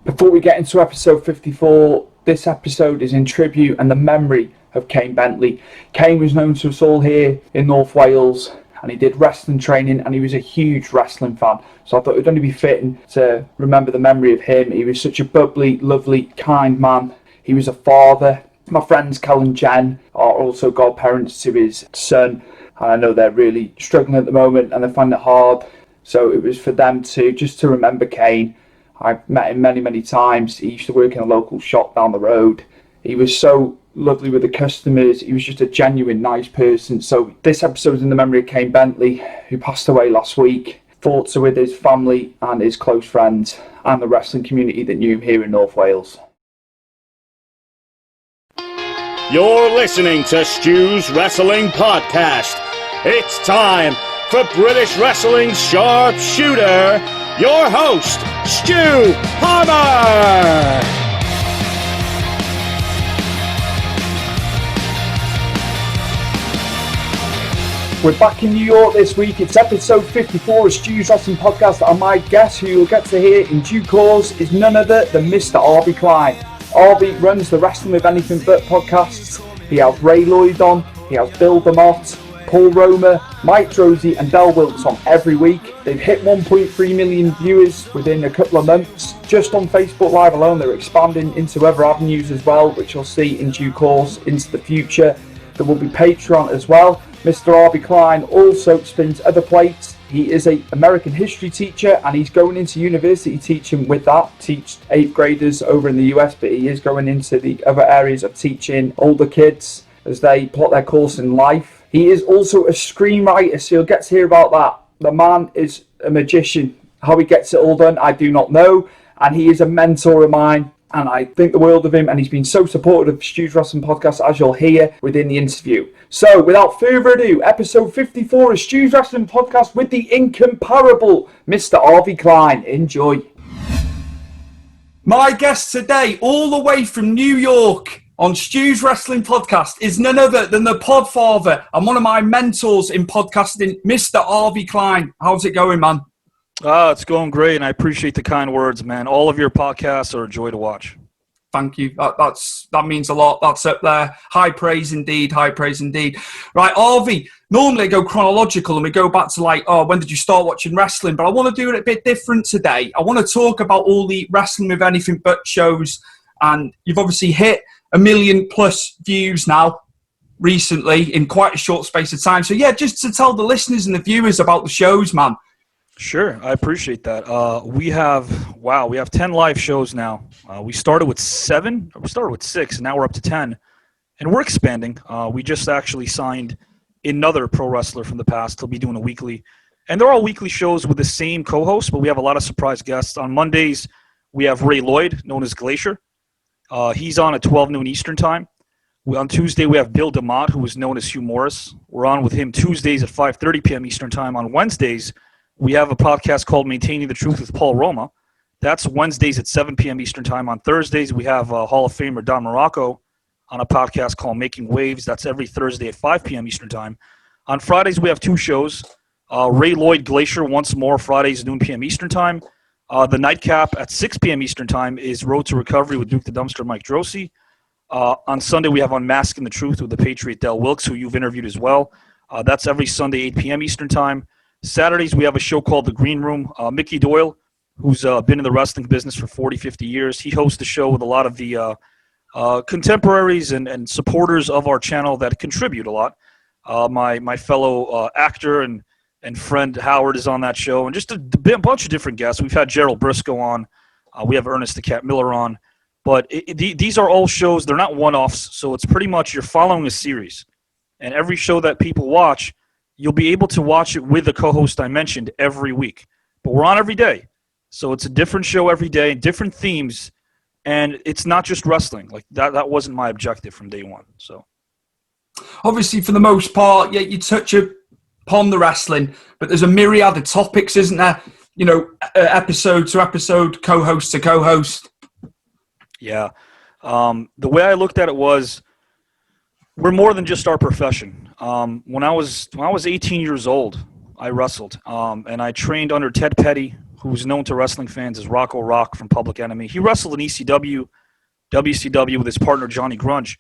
Before we get into episode 54, this episode is in tribute and the memory of Kane Bentley. Kane was known to us all here in North Wales, and he did wrestling training, and he was a huge wrestling fan. So I thought it would only be fitting to remember the memory of him. He was such a bubbly, lovely, kind man. He was a father. My friends Cal and Jen are also godparents to his son, and I know they're really struggling at the moment and they find it hard. So it was for them to just to remember Kane. I've met him many, many times. He used to work in a local shop down the road. He was so lovely with the customers. He was just a genuine, nice person. So this episode is in the memory of Kane Bentley, who passed away last week. Thoughts are with his family and his close friends and the wrestling community that knew him here in North Wales. You're listening to Stu's Wrestling Podcast. It's time for British Wrestling's sharpshooter, your host, Stu Palmer. We're back in New York this week. It's episode 54 of Stu's Wrestling Podcast, and my guest, who you'll get to hear in due course, is none other than Mr. Avi Klein. Avi runs the Wrestling With Anything But podcasts. He has Ray Lloyd on, he has Bill DeMott, Paul Roma, Mike Drosy and Del Wilkes on every week. They've hit 1.3 million viewers within a couple of months. Just on Facebook Live alone, they're expanding into other avenues as well, which you'll see in due course into the future. There will be Patreon as well. Mr. Harvey Klein also spins other plates. He is an American history teacher and he's going into university teaching with that. Teach 8th graders over in the US, but he is going into the other areas of teaching older kids as they plot their course in life. He is also a screenwriter, so you'll get to hear about that. The man is a magician. How he gets it all done, I do not know. And he is a mentor of mine, and I think the world of him, and he's been so supportive of Stu's Wrestling Podcast, as you'll hear within the interview. So, without further ado, episode 54 of Stu's Wrestling Podcast with the incomparable Mr. Avi Klein. Enjoy. My guest today, all the way from New York, on Stu's Wrestling Podcast is none other than the podfather and one of my mentors in podcasting, Mr. Avi Klein. How's it going, man? It's going great, and I appreciate the kind words, man. All of your podcasts are a joy to watch. Thank you. That means a lot. That's up there. High praise indeed. High praise indeed. Right, Avi, normally I go chronological and we go back to when did you start watching wrestling? But I want to do it a bit different today. I want to talk about all the Wrestling With Anything But shows, and you've obviously hit 1 million plus views now recently in quite a short space of time. So yeah, just to tell the listeners and the viewers about the shows, man. Sure, I appreciate that. We have 10 live shows now. We started with 6, and now we're up to 10, and we're expanding. We just actually signed another pro wrestler from the past. He'll be doing a weekly, and they're all weekly shows with the same co-host, but we have a lot of surprise guests. On Mondays, we have Ray Lloyd, known as Glacier. He's on at 12 noon Eastern time. On Tuesday, we have Bill DeMott, who is known as Hugh Morris. We're on with him Tuesdays at 5:30 p.m. Eastern time. On Wednesdays, we have a podcast called Maintaining the Truth with Paul Roma. That's Wednesdays at 7 p.m. Eastern time. On Thursdays, we have Hall of Famer Don Morocco on a podcast called Making Waves. That's every Thursday at 5 p.m. Eastern time. On Fridays, we have 2 shows. Ray Lloyd Glacier once more, Fridays, noon p.m. Eastern time. The nightcap at 6 p.m. Eastern time is Road to Recovery with Duke the Dumpster, Mike Drosy. On Sunday, we have Unmasking the Truth with the Patriot Del Wilkes, who you've interviewed as well. That's every Sunday, 8 p.m. Eastern time. Saturdays, we have a show called The Green Room. Mickey Doyle, who's been in the wrestling business for 40, 50 years. He hosts the show with a lot of the contemporaries and supporters of our channel that contribute a lot. My fellow actor and friend Howard is on that show, and just a bunch of different guests. We've had Gerald Briscoe on. We have Ernest the Cat Miller on. But these are all shows. They're not one-offs, so it's pretty much you're following a series. And every show that people watch, you'll be able to watch it with the co-host I mentioned every week. But we're on every day. So it's a different show every day, different themes, and it's not just wrestling. Like that wasn't my objective from day one. So obviously, for the most part, yeah, you touch upon the wrestling, but there's a myriad of topics, isn't there? You know, episode to episode, co-host to co-host. Yeah. The way I looked at it was, we're more than just our profession. When I was 18 years old, I wrestled, and I trained under Ted Petty who's known to wrestling fans as Rocco Rock from Public Enemy. He wrestled in ECW, WCW with his partner Johnny Grunge.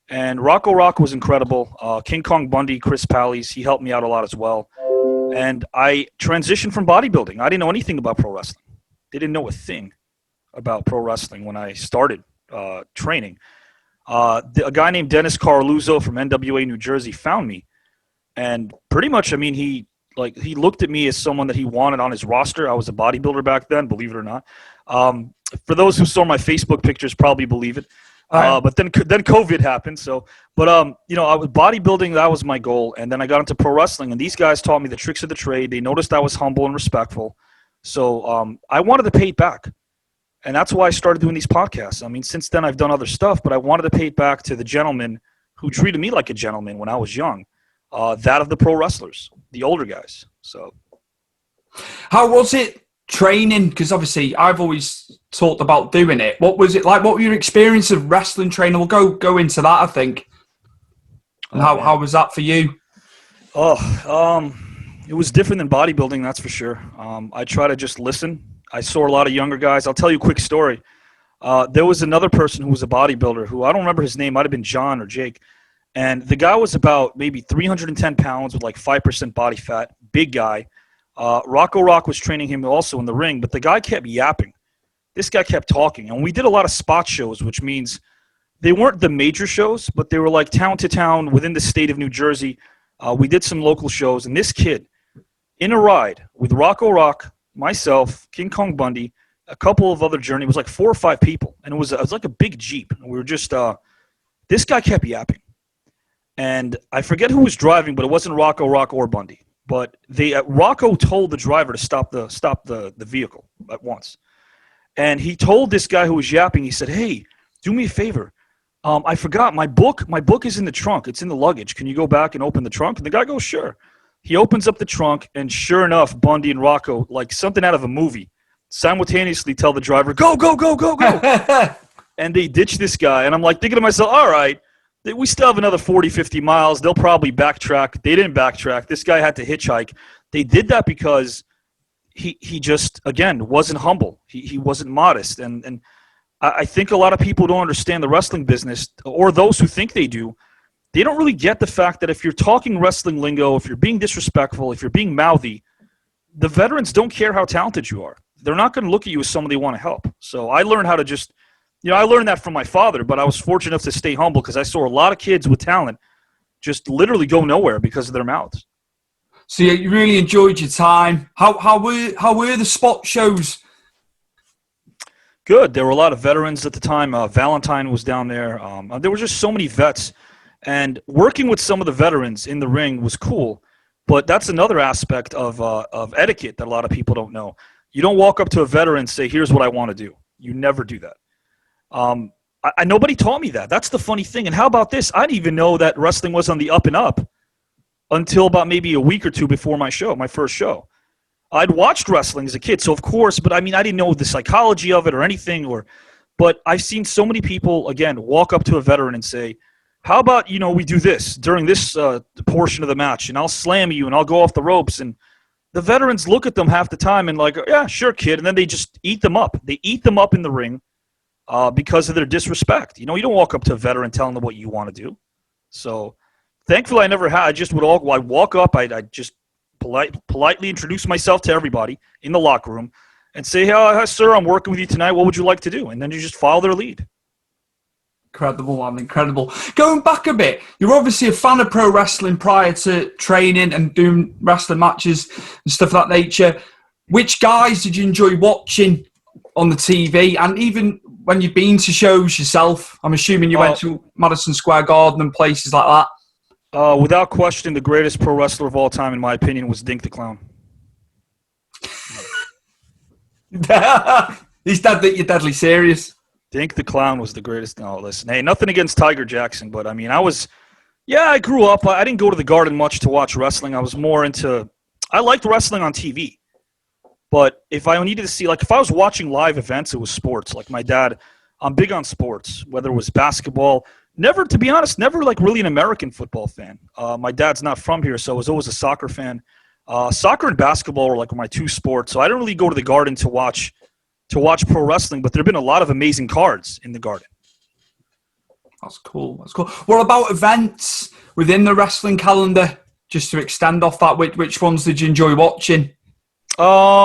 And Rocco Rock was incredible. King Kong Bundy, Chris Pallies, he helped me out a lot as well. And I transitioned from bodybuilding. I didn't know anything about pro wrestling. They didn't know a thing about pro wrestling when I started training. A guy named Dennis Carluzzo from NWA New Jersey found me. And pretty much, I mean, he looked at me as someone that he wanted on his roster. I was a bodybuilder back then, believe it or not. For those who saw my Facebook pictures, probably believe it. But then COVID happened. So, but I was bodybuilding. That was my goal. And then I got into pro wrestling, and these guys taught me the tricks of the trade. They noticed I was humble and respectful. So I wanted to pay it back. And that's why I started doing these podcasts. I mean, since then I've done other stuff, but I wanted to pay it back to the gentleman who treated me like a gentleman when I was young. That of the pro wrestlers, the older guys. So, how was it training? Because obviously I've always talked about doing it. What was it like? What were your experience of wrestling training? We'll go into that, I think. And how was that for you? It was different than bodybuilding, that's for sure. I try to just listen. I saw a lot of younger guys. I'll tell you a quick story. There was another person who was a bodybuilder who I don't remember his name. Might have been John or Jake. And the guy was about maybe 310 pounds with like 5% body fat, big guy. Rocco Rock was training him also in the ring, but the guy kept yapping. This guy kept talking. And we did a lot of spot shows, which means they weren't the major shows, but they were like town to town within the state of New Jersey. We did some local shows. And this kid, in a ride with Rocco Rock, myself, King Kong Bundy, a couple of other journey, it was like 4 or 5 people. And it was like a big Jeep. And we were just, this guy kept yapping. And I forget who was driving, but it wasn't Rocco Rock or Bundy. But Rocco told the driver to stop the vehicle at once. And he told this guy who was yapping, he said, "Hey, do me a favor. I forgot my book. My book is in the trunk. It's in the luggage. Can you go back and open the trunk?" And the guy goes, "Sure." He opens up the trunk, and sure enough, Bundy and Rocco, like something out of a movie, simultaneously tell the driver, "Go, go, go, go, go." And they ditch this guy. And I'm like thinking to myself, all right, we still have another 40, 50 miles. They'll probably backtrack. They didn't backtrack. This guy had to hitchhike. They did that because he just, again, wasn't humble. He wasn't modest. And I think a lot of people don't understand the wrestling business, or those who think they do. They don't really get the fact that if you're talking wrestling lingo, if you're being disrespectful, if you're being mouthy, the veterans don't care how talented you are. They're not going to look at you as someone they want to help. So I learned how to just, I learned that from my father, but I was fortunate enough to stay humble because I saw a lot of kids with talent just literally go nowhere because of their mouths. So you really enjoyed your time. How were the spot shows? Good. There were a lot of veterans at the time. Valentine was down there. There were just so many vets. And working with some of the veterans in the ring was cool. But that's another aspect of etiquette that a lot of people don't know. You don't walk up to a veteran and say, "Here's what I want to do." You never do that. Nobody taught me that. That's the funny thing. And how about this? I didn't even know that wrestling was on the up and up until about maybe a week or two before my first show. I'd watched wrestling as a kid, so of course, but I mean, I didn't know the psychology of it or anything. But I've seen so many people, again, walk up to a veteran and say, "How about, we do this during this portion of the match, and I'll slam you and I'll go off the ropes." And the veterans look at them half the time and like, "Yeah, sure, kid." And then they just eat them up. They eat them up in the ring because of their disrespect. You don't walk up to a veteran telling them what you want to do. So thankfully I never had. I'd walk up, I'd just politely introduce myself to everybody in the locker room and say, "Hey, sir, I'm working with you tonight. What would you like to do?" And then you just follow their lead. Incredible, man, incredible. Going back a bit, you're obviously a fan of pro wrestling prior to training and doing wrestling matches and stuff of that nature. Which guys did you enjoy watching on the TV? And even when you've been to shows yourself, I'm assuming you went to Madison Square Garden and places like that. Without question, the greatest pro wrestler of all time, in my opinion, was Dink the Clown. You're deadly serious. Dink the Clown was the greatest. No, listen, hey, nothing against Tiger Jackson, but I mean, I grew up. I didn't go to the Garden much to watch wrestling. I was more I liked wrestling on TV. But if I needed to see, like if I was watching live events, it was sports. Like my dad, I'm big on sports, whether it was basketball. Never, to be honest, never like really an American football fan. My dad's not from here, so I was always a soccer fan. Soccer and basketball were like my two sports, so I don't really go to the Garden to watch pro wrestling, but there have been a lot of amazing cards in the Garden. That's cool. That's cool. What about events within the wrestling calendar? Just to extend off that, which ones did you enjoy watching? Prior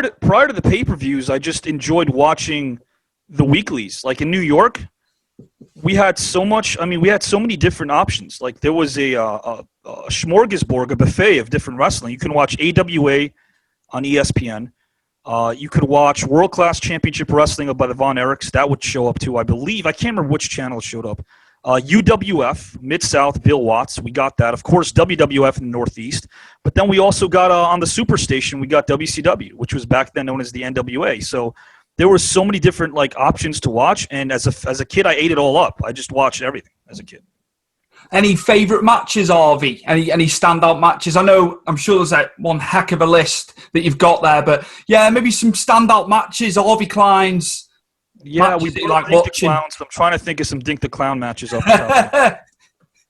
to the pay-per-views, I just enjoyed watching the weeklies. Like in New York, we had so much. I mean, we had so many different options. Like there was a smorgasbord, a buffet of different wrestling. You can watch AWA on ESPN. You could watch World Class Championship Wrestling by the Von Erichs. That would show up too, I believe. I can't remember which channel it showed up. UWF, Mid-South, Bill Watts. We got that. Of course, WWF in the Northeast. But then we also got on the Superstation, we got WCW, which was back then known as the NWA. So there were so many different like options to watch. And as a kid, I ate it all up. I just watched everything as a kid. Any favourite matches, Harvey? Any standout matches? I'm sure there's like one heck of a list that you've got there, but yeah, maybe some standout matches. Harvey Klein's. Yeah, we like Dink the Clowns. I'm trying to think of some Dink the Clown matches off the top.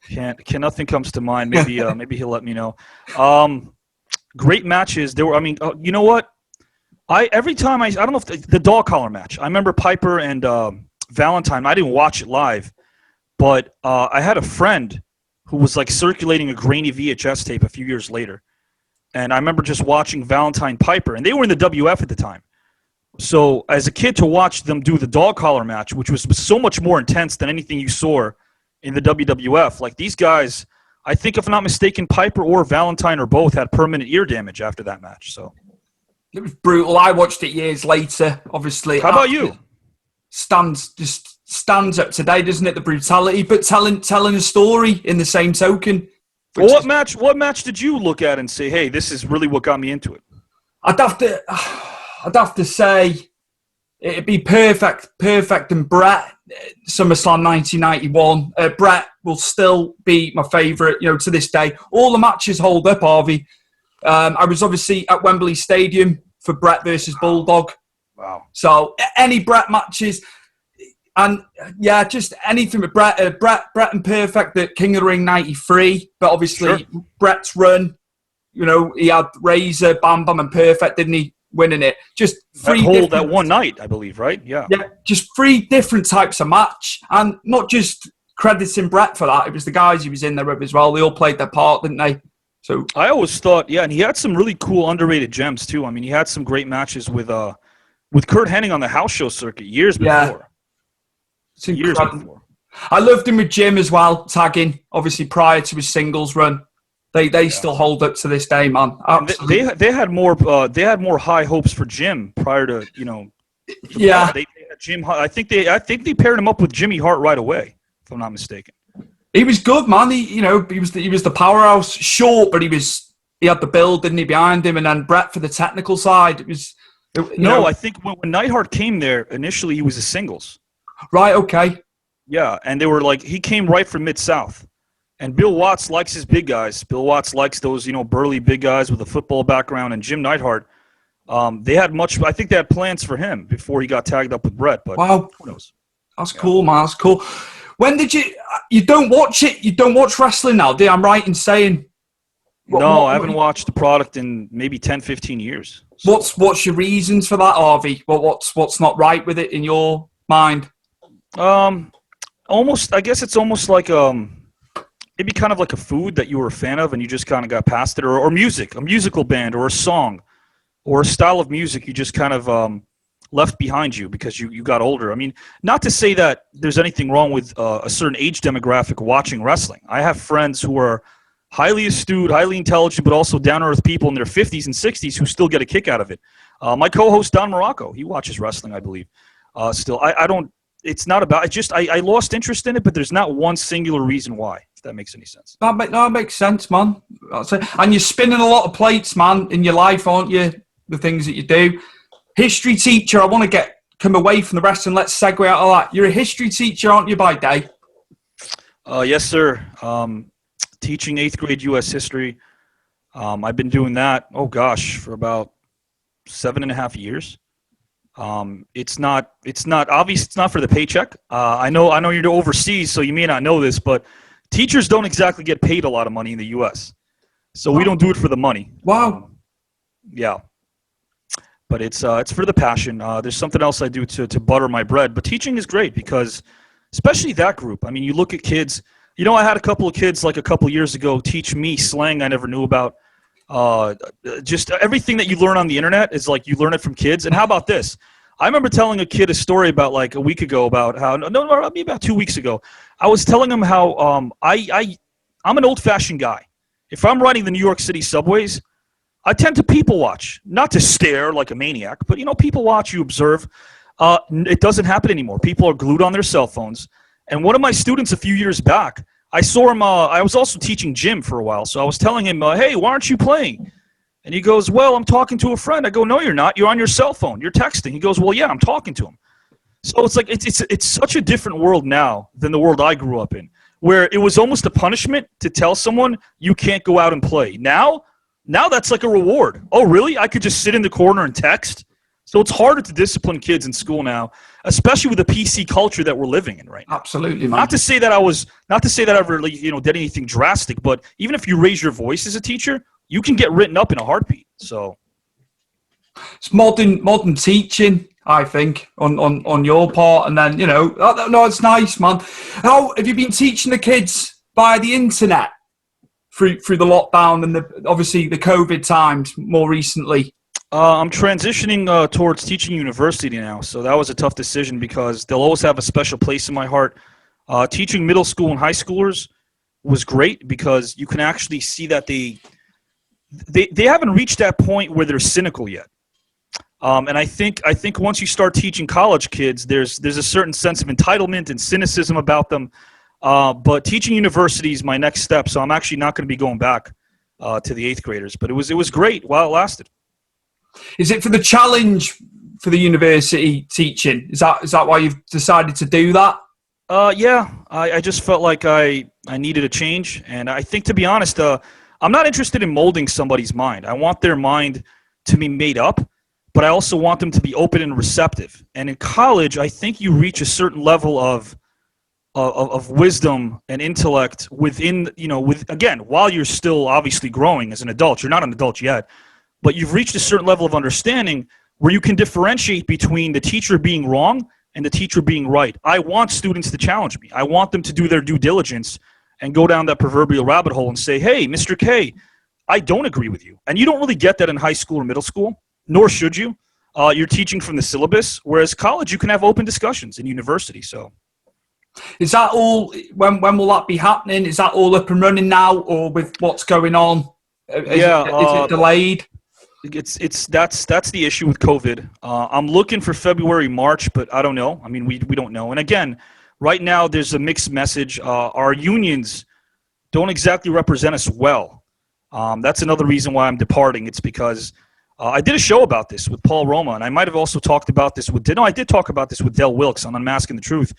Can't nothing comes to mind. Maybe maybe he'll let me know. Great matches. There were. I mean, you know what? Every time I don't know if the dog collar match. I remember Piper and Valentine. I didn't watch it live. But I had a friend who was like circulating a grainy VHS tape a few years later. And I remember just watching Valentine Piper. And they were in the WF at the time. So as a kid to watch them do the dog collar match, which was so much more intense than anything you saw in the WWF. Like these guys, I think if I'm not mistaken, Piper or Valentine or both had permanent ear damage after that match. So it was brutal. I watched it years later, obviously. How about you? Stands up today, doesn't it? The brutality, but telling a story in the same token. Well, what match did you look at and say, "Hey, this is really what got me into it"? I'd have to say it'd be perfect and Bret, SummerSlam 1991. Bret will still be my favourite, to this day. All the matches hold up, Harvey. I was obviously at Wembley Stadium for Bret versus Bulldog. Wow. So any Bret matches. And yeah, just anything with Bret and Perfect at King of the Ring 93. But obviously, sure. Bret's run, he had Razor, Bam Bam, and Perfect, didn't he? Winning it. Just that one night, I believe, right? Yeah. Yeah, just 3 different types of match. And not just crediting Bret for that. It was the guys he was in there with as well. They all played their part, didn't they? So I always thought, yeah, and he had some really cool underrated gems too. I mean, he had some great matches with Kurt Hennig on the house show circuit years before. Yeah. It's incredible. I loved him with Jim as well, tagging, obviously prior to his singles run. They still hold up to this day, man. They had more high hopes for Jim prior to Yeah, they had Jim. I think they paired him up with Jimmy Hart right away, if I'm not mistaken. He was good, man. He was the powerhouse. Short, but he had the build, didn't he, behind him, and then Bret for the technical side. I think when Neidhart came there initially, he was a singles. Right. Okay. Yeah, and they were like he came right from Mid-South. And Bill Watts likes his big guys. Bill Watts likes those, burly big guys with a football background. And Jim Neidhart, I think they had plans for him before he got tagged up with Bret. But wow, who knows? That's cool, man. That's cool. When did you don't watch it? You don't watch wrestling now, do you? I'm right in saying. I haven't watched the product in maybe 10, 15 years. So. What's your reasons for that, Harvey? What's not right with it in your mind? I guess it's almost like maybe kind of like a food that you were a fan of and you just kind of got past it, or music, a musical band or a song or a style of music you just kind of left behind you because you got older. I mean, not to say that there's anything wrong with a certain age demographic watching wrestling. I have friends who are highly astute, highly intelligent, but also down-to-earth people in their 50s and 60s who still get a kick out of it. My co-host, Don Morocco, he watches wrestling, I believe. Still, I don't – it's not about – it's just I lost interest in it, but there's not one singular reason why, if that makes any sense. That makes sense, man. And you're spinning a lot of plates, man, in your life, aren't you, the things that you do. History teacher, I want to come away from the wrestling. Let's segue out of that. You're a history teacher, aren't you, by day? Yes, sir. Teaching 8th grade U.S. history. I've been doing that, for about 7.5 years. It's not obvious. It's not for the paycheck. I know you're overseas, so you may not know this, but teachers don't exactly get paid a lot of money in the U.S. So we don't do it for the money. Wow. Yeah. But it's for the passion. There's something else I do to butter my bread. But teaching is great because, especially that group. I mean, you look at kids. You know, I had a couple of kids like a couple of years ago teach me slang I never knew about. Just everything that you learn on the internet is like you learn it from kids. And how about this? I remember telling a kid a story about like a week ago about how maybe about 2 weeks ago. I was telling him how I'm an old-fashioned guy. If I'm riding the New York City subways, I tend to people watch, not to stare like a maniac, but, you know, people watch, you observe. It doesn't happen anymore. People are glued on their cell phones. And one of my students a few years back, I saw him, I was also teaching gym for a while, so I was telling him, hey, why aren't you playing? And he goes, well, I'm talking to a friend. I go, no, you're not. You're on your cell phone. You're texting. He goes, well, yeah, I'm talking to him. So it's like it's such a different world now than the world I grew up in, where it was almost a punishment to tell someone you can't go out and play. Now that's like a reward. Oh, really? I could just sit in the corner and text? So it's harder to discipline kids in school now, especially with the PC culture that we're living in right now. Absolutely, man. Not to say that I ever did anything drastic, but even if you raise your voice as a teacher, you can get written up in a heartbeat. So it's modern teaching, I think, on your part. And then, you know, no, it's nice, man. How have you been teaching the kids by the internet through the lockdown and obviously the COVID times more recently? I'm transitioning towards teaching university now, so that was a tough decision because they'll always have a special place in my heart. Teaching middle school and high schoolers was great because you can actually see that they haven't reached that point where they're cynical yet. And I think once you start teaching college kids, there's a certain sense of entitlement and cynicism about them. But teaching university is my next step, so I'm actually not going to be going back to the 8th graders. But it was great while it lasted. Is it for the challenge for the university teaching? Is that why you've decided to do that? Yeah, I just felt like I needed a change. And I think, to be honest, I'm not interested in molding somebody's mind. I want their mind to be made up, but I also want them to be open and receptive. And in college, I think you reach a certain level of wisdom and intellect within, while you're still obviously growing as an adult. You're not an adult yet. But you've reached a certain level of understanding where you can differentiate between the teacher being wrong and the teacher being right. I want students to challenge me. I want them to do their due diligence and go down that proverbial rabbit hole and say, hey, Mr. K, I don't agree with you. And you don't really get that in high school or middle school, nor should you. You're teaching from the syllabus, whereas college, you can have open discussions in university. So, is that all? When will that be happening? Is that all up and running now, or with what's going on? Is it delayed? That's the issue with COVID. I'm looking for February, March, but I don't know. I mean, we don't know. And again, right now there's a mixed message. Our unions don't exactly represent us well. That's another reason why I'm departing. It's because I did a show about this with Paul Roma, and I might have also talked about this I did talk about this with Del Wilkes on Unmasking the Truth.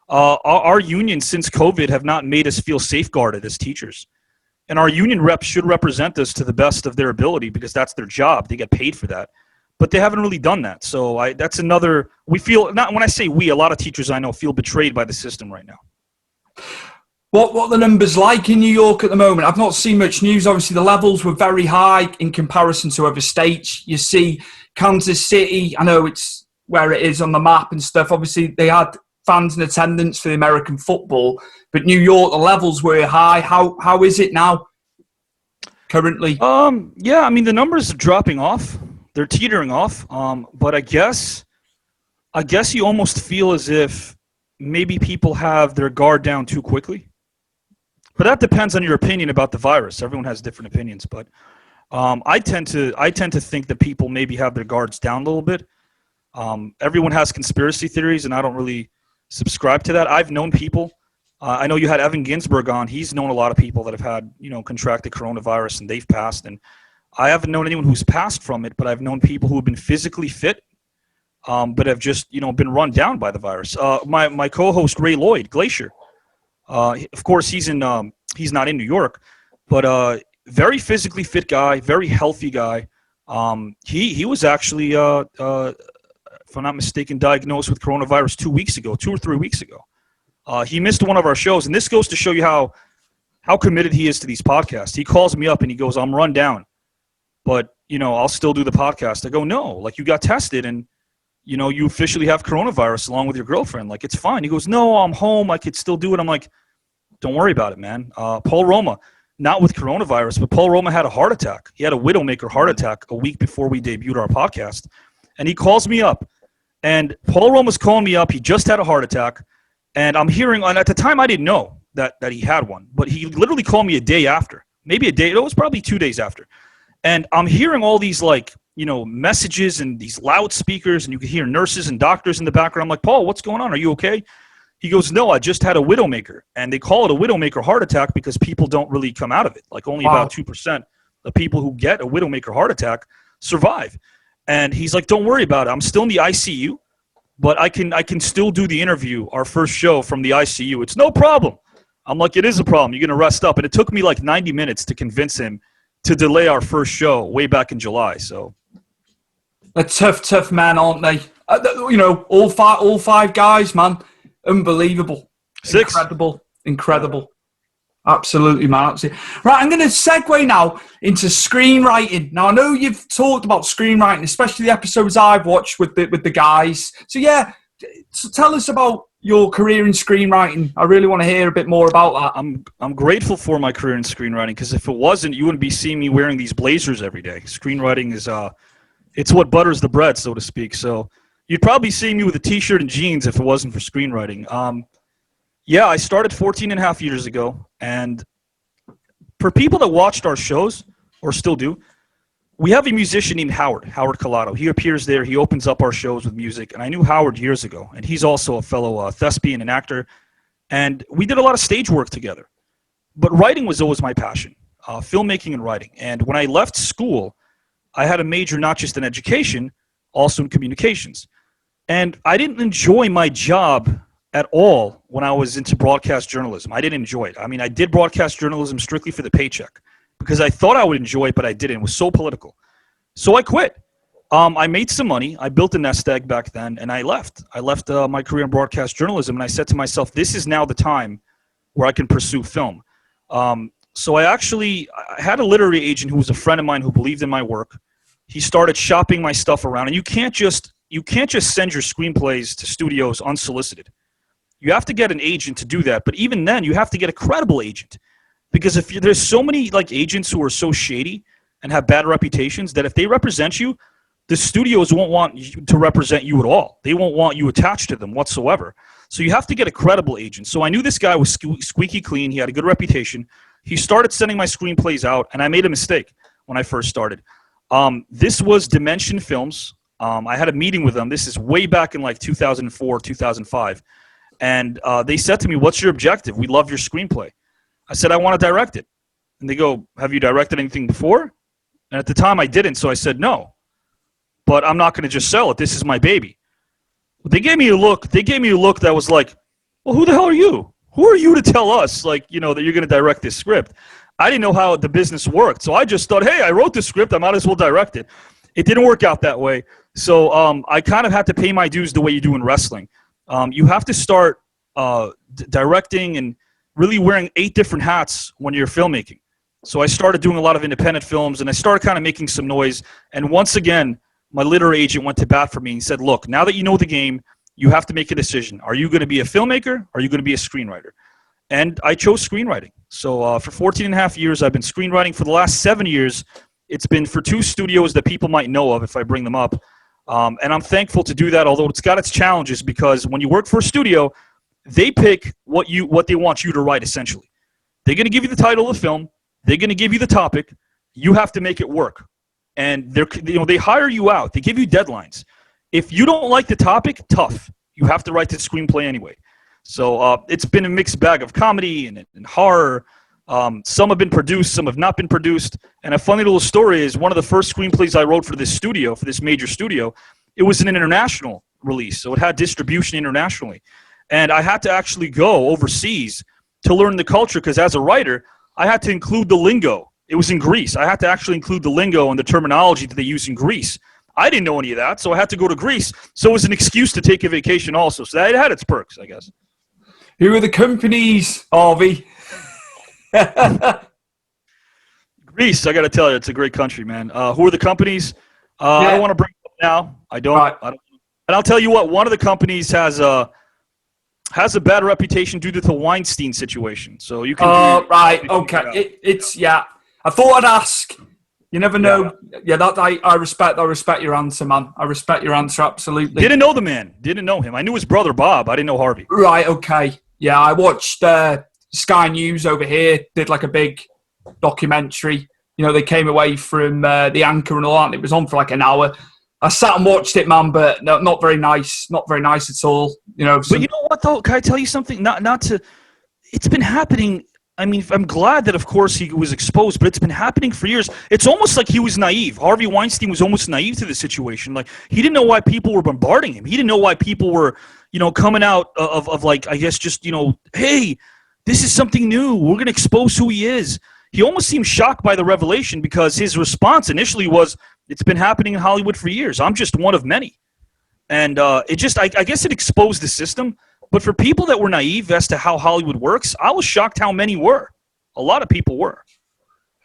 Our unions since COVID have not made us feel safeguarded as teachers. And our union reps should represent us to the best of their ability because that's their job. They get paid for that. But they haven't really done that. So that's another – we feel – not when I say we, a lot of teachers I know feel betrayed by the system right now. What are the numbers like in New York at the moment? I've not seen much news. Obviously, the levels were very high in comparison to other states. You see Kansas City, I know it's where it is on the map and stuff. Obviously, they had fans in attendance for the American football. But New York, the levels were high. How is it now currently? Yeah, I mean, the numbers are dropping off. They're teetering off. But I guess you almost feel as if maybe people have their guard down too quickly. But that depends on your opinion about the virus. Everyone has different opinions. But I tend to think that people maybe have their guards down a little bit. Everyone has conspiracy theories, and I don't really subscribe to that. I've known people. I know you had Evan Ginsberg on. He's known a lot of people that have had, contracted coronavirus and they've passed. And I haven't known anyone who's passed from it, but I've known people who have been physically fit, but have just, been run down by the virus. My co-host Ray Lloyd, Glacier, of course he's not in New York, but very physically fit guy, very healthy guy. He was actually, if I'm not mistaken, diagnosed with coronavirus 2 or 3 weeks ago. He missed one of our shows, and this goes to show you how how committed he is to these podcasts. He calls me up and he goes, I'm run down, but, I'll still do the podcast. I go, no, like, you got tested and, you officially have coronavirus along with your girlfriend. Like, it's fine. He goes, no, I'm home. I could still do it. I'm like, don't worry about it, man. Paul Roma, not with coronavirus, but Paul Roma had a heart attack. He had a widowmaker heart attack a week before we debuted our podcast. And he calls me up. And Paul Roma's calling me up. He just had a heart attack. And I'm hearing, and at the time I didn't know that he had one. But he literally called me a day after. Maybe a day. It was probably 2 days after. And I'm hearing all these, like, messages and these loudspeakers. And you can hear nurses and doctors in the background. I'm like, Paul, what's going on? Are you okay? He goes, no, I just had a widowmaker. And they call it a widowmaker heart attack because people don't really come out of it. Like, only about 2% of people who get a widowmaker heart attack survive. And he's like, don't worry about it. I'm still in the ICU, but I can still do the interview, our first show from the ICU. It's no problem. I'm like, it is a problem. You're going to rest up. And it took me like 90 minutes to convince him to delay our first show way back in July. So they're tough men, aren't they? All five guys, man. Unbelievable. 6. Incredible. Absolutely, man. Absolutely. Right, I'm going to segue now into screenwriting. Now, I know you've talked about screenwriting, especially the episodes I've watched with the guys. So, yeah, so tell us about your career in screenwriting. I really want to hear a bit more about that. I'm grateful for my career in screenwriting because if it wasn't, you wouldn't be seeing me wearing these blazers every day. Screenwriting is it's what butters the bread, so to speak. So you'd probably see me with a T-shirt and jeans if it wasn't for screenwriting. Yeah, I started 14 and a half years ago, and for people that watched our shows, or still do, we have a musician named Howard Collado. He appears there. He opens up our shows with music, and I knew Howard years ago, and he's also a fellow thespian and actor, and we did a lot of stage work together. But writing was always my passion, filmmaking and writing. And when I left school, I had a major not just in education, also in communications. And I didn't enjoy my job at all when I was into broadcast journalism. I didn't enjoy it. I mean, I did broadcast journalism strictly for the paycheck because I thought I would enjoy it, but I didn't. It was so political. So I quit. I made some money. I built a nest egg back then, and I left. I left my career in broadcast journalism, and I said to myself, this is now the time where I can pursue film. So I had a literary agent who was a friend of mine who believed in my work. He started shopping my stuff around, and you can't just send your screenplays to studios unsolicited. You have to get an agent to do that, but even then, you have to get a credible agent, because there's so many like agents who are so shady and have bad reputations that if they represent you, the studios won't want you to represent you at all. They won't want you attached to them whatsoever. So you have to get a credible agent. So I knew this guy was squeaky clean. He had a good reputation. He started sending my screenplays out, and I made a mistake when I first started. This was Dimension Films. I had a meeting with them. This is way back in like 2004, 2005. And they said to me, what's your objective? We love your screenplay. I said, I want to direct it. And they go, have you directed anything before? And at the time I didn't, so I said no. But I'm not going to just sell it. This is my baby. They gave me a look. They gave me a look that was like, well, who the hell are you? Who are you to tell us, like, that you're going to direct this script? I didn't know how the business worked. So I just thought, hey, I wrote this script. I might as well direct it. It didn't work out that way. So I kind of had to pay my dues the way you do in wrestling. You have to start directing and really wearing 8 different hats when you're filmmaking. So I started doing a lot of independent films, and I started kind of making some noise. And once again, my literary agent went to bat for me and said, look, now that you know the game, you have to make a decision. Are you going to be a filmmaker? Or are you going to be a screenwriter? And I chose screenwriting. So for 14 and a half years, I've been screenwriting. For the last 7 years, it's been for 2 studios that people might know of if I bring them up. And I'm thankful to do that, although it's got its challenges, because when you work for a studio, they pick what they want you to write, essentially. They're going to give you the title of the film. They're going to give you the topic. You have to make it work. And they hire you out. They give you deadlines. If you don't like the topic, tough. You have to write the screenplay anyway. So it's been a mixed bag of comedy and horror. Some have been produced, some have not been produced. And a funny little story is one of the first screenplays I wrote for this major studio, it was an international release. So it had distribution internationally. And I had to actually go overseas to learn the culture, because as a writer, I had to include the lingo. It was in Greece. I had to actually include the lingo and the terminology that they use in Greece. I didn't know any of that, so I had to go to Greece. So it was an excuse to take a vacation also. So that it had its perks, I guess. Who are the companies, Avi? Greece, I got to tell you, it's a great country, man. Who are the companies? I don't want to bring it up now. I don't. Right. And I'll tell you what. One of the companies has a bad reputation due to the Weinstein situation. So you can. Right. Okay. It's I thought I'd ask. You never know. Yeah. That I respect. I respect your answer, man. I respect your answer absolutely. Didn't know the man. Didn't know him. I knew his brother Bob. I didn't know Harvey. Right. Okay. Yeah. I watched Sky News over here. Did like a big documentary. You know, they came away from the anchor and all that. And it was on for like an hour. I sat and watched it, man, but no, not very nice. Not very nice at all. You know. But you know what, though? Can I tell you something? Not to. It's been happening. I mean, I'm glad that, of course, he was exposed, but it's been happening for years. It's almost like he was naive. Harvey Weinstein was almost naive to the situation. Like, he didn't know why people were bombarding him. He didn't know why people were, coming out of like, I guess, just, hey, this is something new. We're going to expose who he is. He almost seemed shocked by the revelation because his response initially was, it's been happening in Hollywood for years. I'm just one of many. And it just, I guess it exposed the system. But for people that were naive as to how Hollywood works, I was shocked how many were. A lot of people were.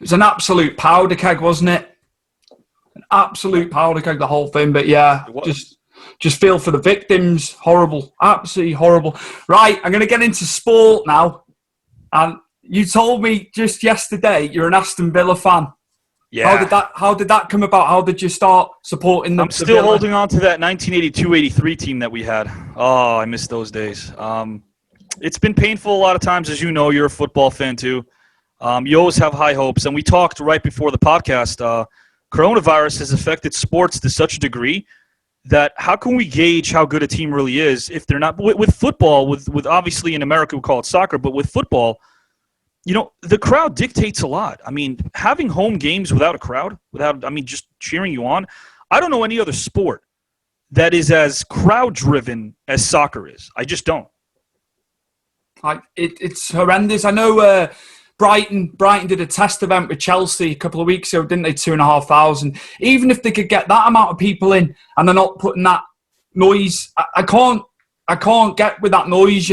It was an absolute powder keg, wasn't it? An absolute powder keg, the whole thing. But yeah, just feel for the victims. Horrible. Absolutely horrible. Right, I'm going to get into sport now. And you told me just yesterday you're an Aston Villa fan. Yeah. How did that come about? How did you start supporting them? I'm still holding on to that 1982-83 team that we had. Oh, I miss those days. It's been painful a lot of times, as you know. You're a football fan too. You always have high hopes, and we talked right before the podcast. Coronavirus has affected sports to such a degree that how can we gauge how good a team really is if they're not with football? With obviously in America we call it soccer, but with football. The crowd dictates a lot. I mean, having home games without a crowd, just cheering you on. I don't know any other sport that is as crowd-driven as soccer is. I just don't. It's horrendous. I know Brighton did a test event with Chelsea a couple of weeks ago, didn't they? 2,500. Even if they could get that amount of people in and they're not putting that noise, I can't get with that noise,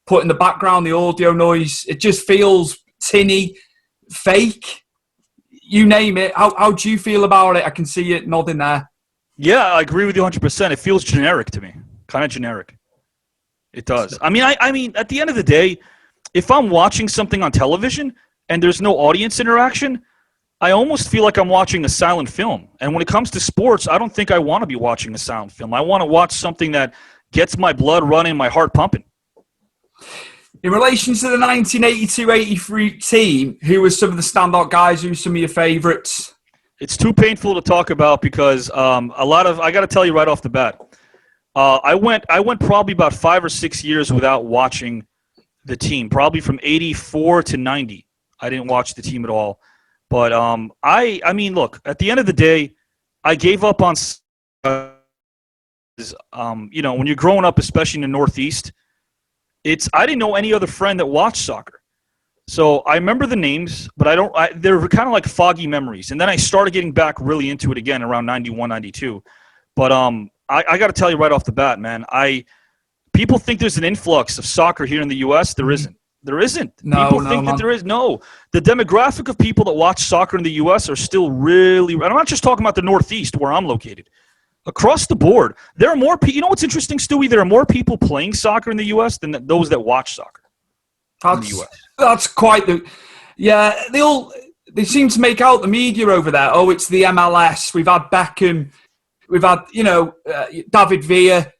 put in the background, the audio noise. It just feels tinny, fake, you name it. How do you feel about it? I can see it nodding there. Yeah, I agree with you 100%. It feels generic to me, kind of generic. It does. I mean, at the end of the day, if I'm watching something on television and there's no audience interaction, I almost feel like I'm watching a silent film. And when it comes to sports, I don't think I want to be watching a silent film. I want to watch something that gets my blood running, my heart pumping. In relation to the 1982-83 team, who were some of the standout guys? Who were some of your favourites? It's too painful to talk about because I got to tell you right off the bat, I went probably about 5 or 6 years without watching the team. Probably from 84 to 90, I didn't watch the team at all. But I mean, look, at the end of the day, I gave up on. When you're growing up, especially in the Northeast. I didn't know any other friend that watched soccer. So I remember the names, but they're kind of like foggy memories. And then I started getting back really into it again around 91, 92. But I got to tell you right off the bat, man, people think there's an influx of soccer here in the U.S. There isn't. There isn't. People think that there is. No. The demographic of people that watch soccer in the U.S. are still really – and I'm not just talking about the Northeast where I'm located. Across the board, there are more people. You know what's interesting, Stewie? There are more people playing soccer in the U.S. than those that watch soccer in the U.S. That's quite the. Yeah, they seem to make out the media over there. Oh, it's the MLS. We've had Beckham. We've had David Villa.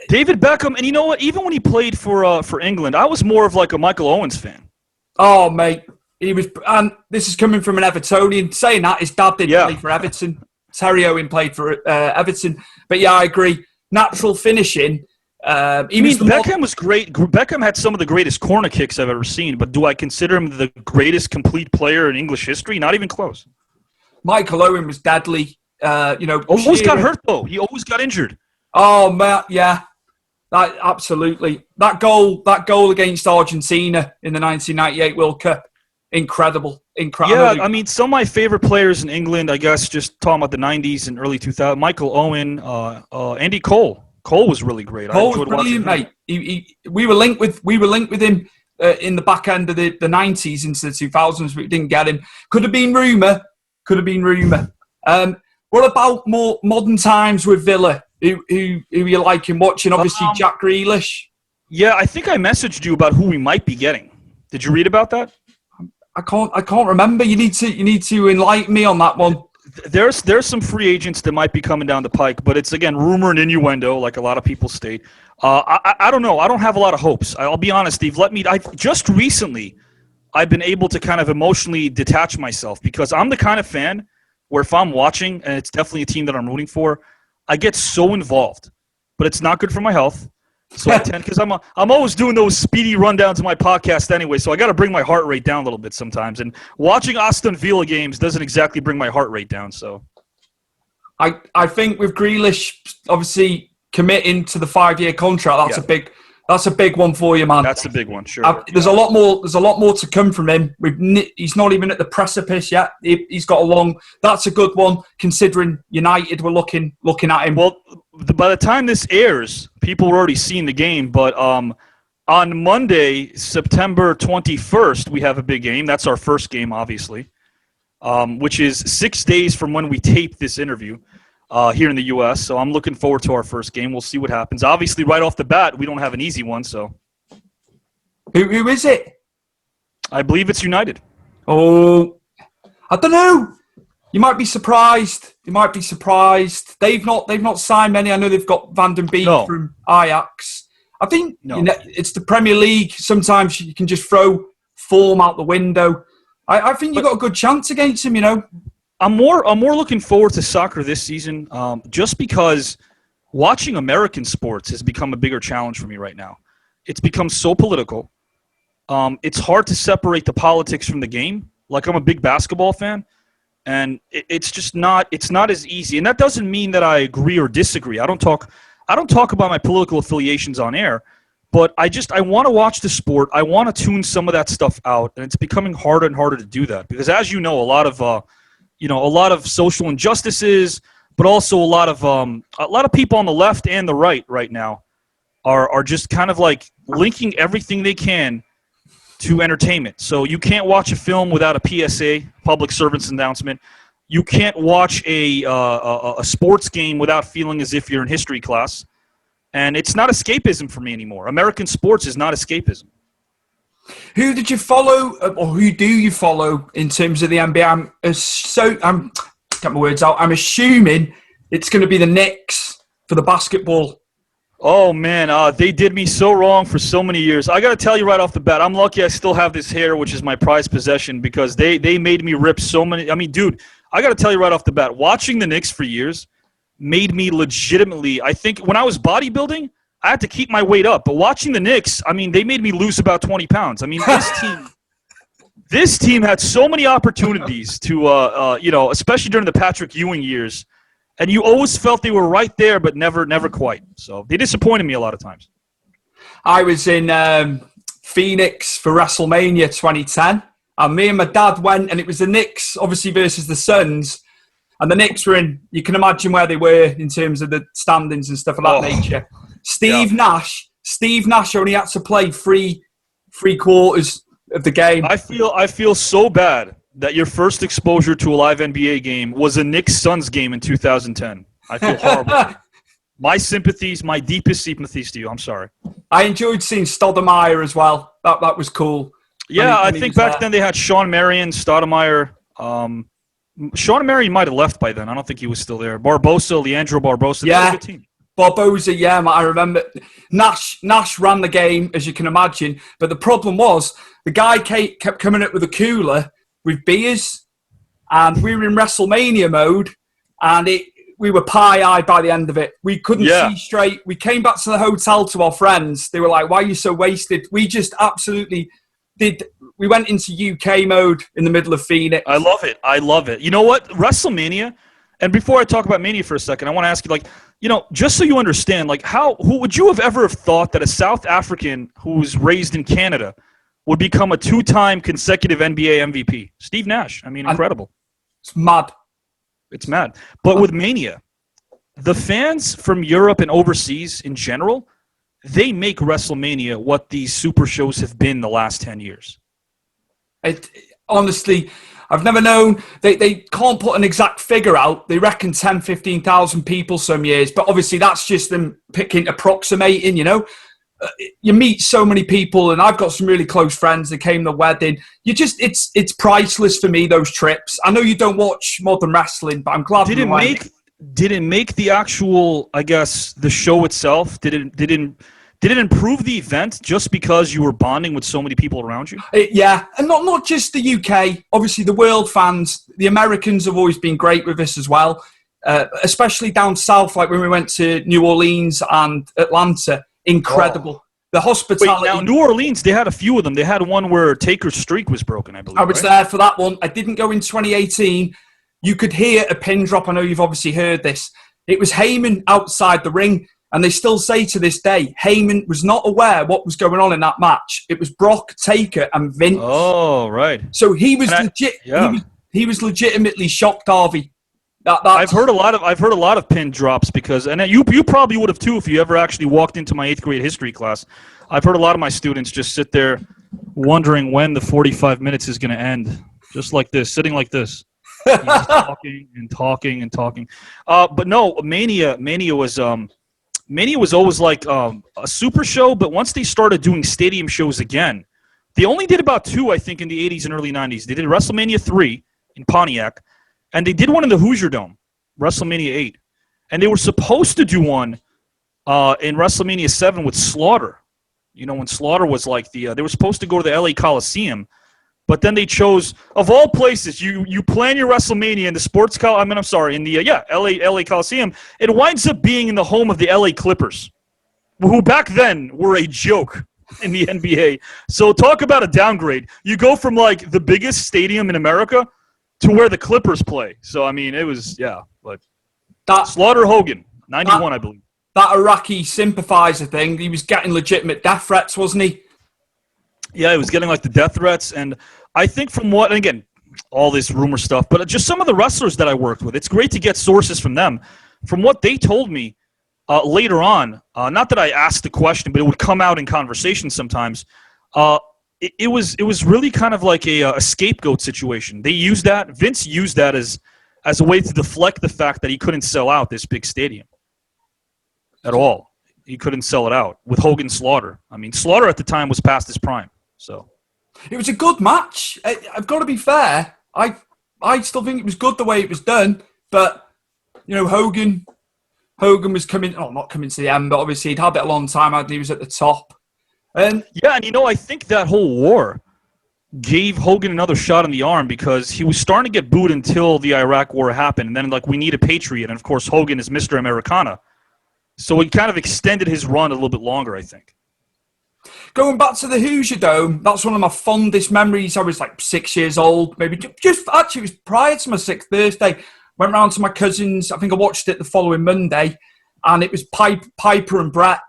David Beckham, and you know what? Even when he played for England, I was more of like a Michael Owens fan. Oh, mate, he was. And this is coming from an Evertonian. Saying that his dad did play for Everton. Terry Owen played for Everton. But yeah, I agree. Natural finishing. Beckham was great. Beckham had some of the greatest corner kicks I've ever seen. But do I consider him the greatest complete player in English history? Not even close. Michael Owen was deadly. Always got hurt, though. He always got injured. Oh, man, yeah. Absolutely. That goal against Argentina in the 1998 World Cup. Incredible. Yeah, I mean, some of my favorite players in England, I guess, just talking about the 90s and early 2000s, Michael Owen, Andy Cole. Cole was really great. Cole was brilliant, mate. We were linked with him in the back end of the 90s into the 2000s, but we didn't get him. Could have been rumour. What about more modern times with Villa? Who you liking watching? Obviously, Jack Grealish. Yeah, I think I messaged you about who we might be getting. Did you read about that? I can't remember. You need to enlighten me on that one. There's some free agents that might be coming down the pike, but it's again rumor and innuendo, like a lot of people state. I don't know. I don't have a lot of hopes. I'll be honest, Steve. Just recently, I've been able to kind of emotionally detach myself because I'm the kind of fan where if I'm watching and it's definitely a team that I'm rooting for, I get so involved, but it's not good for my health. So I tend, because I'm always doing those speedy rundowns of my podcast anyway, so I got to bring my heart rate down a little bit sometimes. And watching Aston Villa games doesn't exactly bring my heart rate down. So I think with Grealish obviously committing to the 5-year contract, that's a big one for you, man. That's a big one, sure. There's a lot more to come from him. He's not even at the precipice yet. He's got a long. That's a good one considering United were looking at him. Well, by the time this airs, people were already seeing the game. But on Monday, September 21st, we have a big game. That's our first game, obviously, which is 6 days from when we tape this interview. Here in the U.S., so I'm looking forward to our first game. We'll see what happens. Obviously, right off the bat, we don't have an easy one, so. Who is it? I believe it's United. Oh, I don't know. You might be surprised. They've not signed many. I know they've got Van den Beek from Ajax. I think it's the Premier League. Sometimes you can just throw form out the window. I think you've got a good chance against him, I'm more looking forward to soccer this season, just because watching American sports has become a bigger challenge for me right now. It's become so political. It's hard to separate the politics from the game. Like, I'm a big basketball fan, and it's just not. It's not as easy. And that doesn't mean that I agree or disagree. I don't talk about my political affiliations on air, but I want to watch the sport. I want to tune some of that stuff out, and it's becoming harder and harder to do that because, as you know, a lot of social injustices, but also a lot of people on the left and the right now are just kind of like linking everything they can to entertainment. So you can't watch a film without a PSA, public servants announcement. You can't watch a sports game without feeling as if you're in history class. And it's not escapism for me anymore. American sports is not escapism. Who did you follow, or who do you follow in terms of the NBA? Get my words out. I'm assuming it's going to be the Knicks for the basketball. Oh man, they did me so wrong for so many years. I got to tell you right off the bat, I'm lucky I still have this hair, which is my prized possession, because they made me rip so many. I mean, dude, I got to tell you right off the bat, watching the Knicks for years made me legitimately. I think when I was bodybuilding, I had to keep my weight up, but watching the Knicks, I mean, they made me lose about 20 pounds. I mean, this team had so many opportunities to, especially during the Patrick Ewing years, and you always felt they were right there, but never quite. So they disappointed me a lot of times. I was in Phoenix for WrestleMania 2010, and me and my dad went, and it was the Knicks, obviously, versus the Suns. And the Knicks were in, you can imagine where they were in terms of the standings and stuff of that nature. Steve Nash only had to play three quarters of the game. I feel so bad that your first exposure to a live NBA game was a Knicks-Suns game in 2010. I feel horrible. My sympathies, my deepest sympathies to you. I'm sorry. I enjoyed seeing Stoudemire as well. That was cool. Yeah, I think back then they had Sean Marion, Stoudemire. Sean Marion might have left by then. I don't think he was still there. Barbosa, Leandro Barbosa. Yeah. That was a good team. Barbosa, yeah, I remember. Nash ran the game, as you can imagine. But the problem was the guy kept coming up with a cooler with beers. And we were in WrestleMania mode. And we were pie-eyed by the end of it. We couldn't see straight. We came back to the hotel to our friends. They were like, why are you so wasted? We just absolutely did. We went into UK mode in the middle of Phoenix. I love it. You know what? WrestleMania, and before I talk about Mania for a second, I want to ask you, just so you understand, who would you have ever thought that a South African who was raised in Canada would become a 2-time consecutive NBA MVP? Steve Nash. I mean, incredible. It's mad. It's mad. But with Mania, the fans from Europe and overseas in general, they make WrestleMania what these super shows have been the last 10 years. Honestly, I've never known. They can't put an exact figure out. They reckon 10, 15,000 people some years, but obviously that's just them approximating, you know. You meet so many people, and I've got some really close friends that came to the wedding. It's priceless for me, those trips. I know you don't watch modern wrestling, but I'm glad. Did it make the actual, I guess, the show itself? Did it improve the event just because you were bonding with so many people around you? Yeah, and not just the UK. Obviously, the world fans, the Americans have always been great with us as well, especially down south, like when we went to New Orleans and Atlanta. Incredible. Oh. The hospitality. Wait, now, New Orleans, they had a few of them. They had one where Taker's streak was broken, I believe. I was there for that one. I didn't go in 2018. You could hear a pin drop. I know you've obviously heard this. It was Heyman outside the ring, and they still say to this day, Heyman was not aware what was going on in that match. It was Brock, Taker, and Vince. Oh, right. So he was he was legitimately shocked, Harvey. I've heard a lot of pin drops because, and you probably would have too if you ever actually walked into my 8th grade history class. I've heard a lot of my students just sit there wondering when the 45 minutes is going to end, just like this, sitting like this, just talking and talking and talking. But no, Mania was always like a super show. But once they started doing stadium shows again, they only did about 2, I think, in the 80s and early 90s. They did WrestleMania 3 in Pontiac. And they did one in the Hoosier Dome, WrestleMania 8. And they were supposed to do one in WrestleMania 7 with Slaughter. You know, when Slaughter was like they were supposed to go to the LA Coliseum. But then they chose, of all places, you plan your WrestleMania in the LA Coliseum. It winds up being in the home of the LA Clippers, who back then were a joke in the NBA. So talk about a downgrade. You go from like the biggest stadium in America to where the Clippers play. So, I mean, it was, but that Slaughter Hogan, 91, I believe. That Iraqi sympathizer thing, he was getting legitimate death threats, wasn't he? Yeah, he was getting, like, the death threats. And I think from what, and again, all this rumor stuff, but just some of the wrestlers that I worked with, it's great to get sources from them. From what they told me later on, not that I asked the question, but it would come out in conversation sometimes, It was really kind of like a scapegoat situation. They used that. Vince used that as a way to deflect the fact that he couldn't sell out this big stadium at all. He couldn't sell it out with Hogan Slaughter. I mean, Slaughter at the time was past his prime. So it was a good match. I've got to be fair. I still think it was good the way it was done. But you know, Hogan was not coming to the end, but obviously he'd had it a long time. He was at the top. And you know, I think that whole war gave Hogan another shot in the arm because he was starting to get booed until the Iraq war happened. And then, like, we need a patriot. And, of course, Hogan is Mr. Americana. So he kind of extended his run a little bit longer, I think. Going back to the Hoosier Dome, that's one of my fondest memories. I was, like, 6 years old. Maybe actually, it was prior to my 6th birthday. Went round to my cousins. I think I watched it the following Monday. And it was Piper and Bret.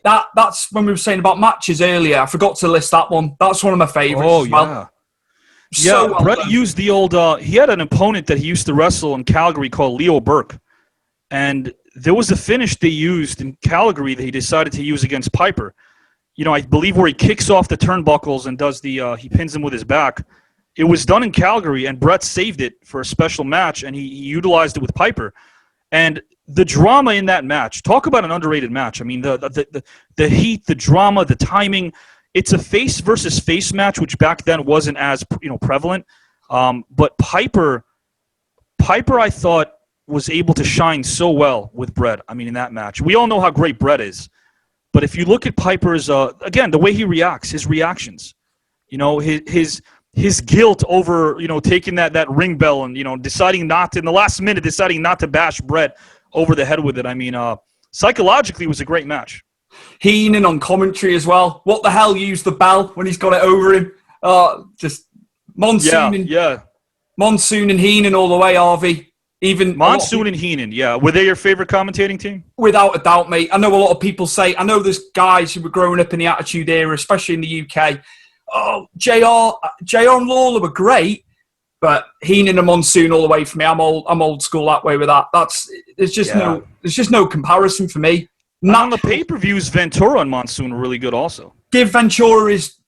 That's when we were saying about matches earlier. I forgot to list that one. That's one of my favorites. Oh, as well. Yeah. Well, Bret used the old. He had an opponent that he used to wrestle in Calgary called Leo Burke, and there was a finish they used in Calgary that he decided to use against Piper. You know, I believe where he kicks off the turnbuckles and does he pins him with his back. It was done in Calgary, and Bret saved it for a special match, and he utilized it with Piper, and the drama in that match, talk about an underrated match. I mean, the heat, the drama, the timing. It's a face versus face match, which back then wasn't as prevalent. But Piper, I thought, was able to shine so well with Bret. I mean, in that match, we all know how great Bret is. But if you look at Piper's, again, the way he reacts, his reactions, you know, his guilt over taking that ring bell and deciding not to, in the last minute deciding not to bash Bret over the head with it. I mean, psychologically, it was a great match. Heenan on commentary as well. What the hell used the bell when he's got it over him? Just Monsoon Monsoon and Heenan all the way, Harvey. Even Monsoon and Heenan, yeah. Were they your favorite commentating team? Without a doubt, mate. I know a lot of people say, I know there's guys who were growing up in the Attitude Era, especially in the UK. Oh, JR and Lawler were great. But Heenan and Monsoon all the way for me. I'm old school that way with that. There's just no comparison for me. And on the pay-per-views, Ventura and Monsoon are really good also. Give Ventura his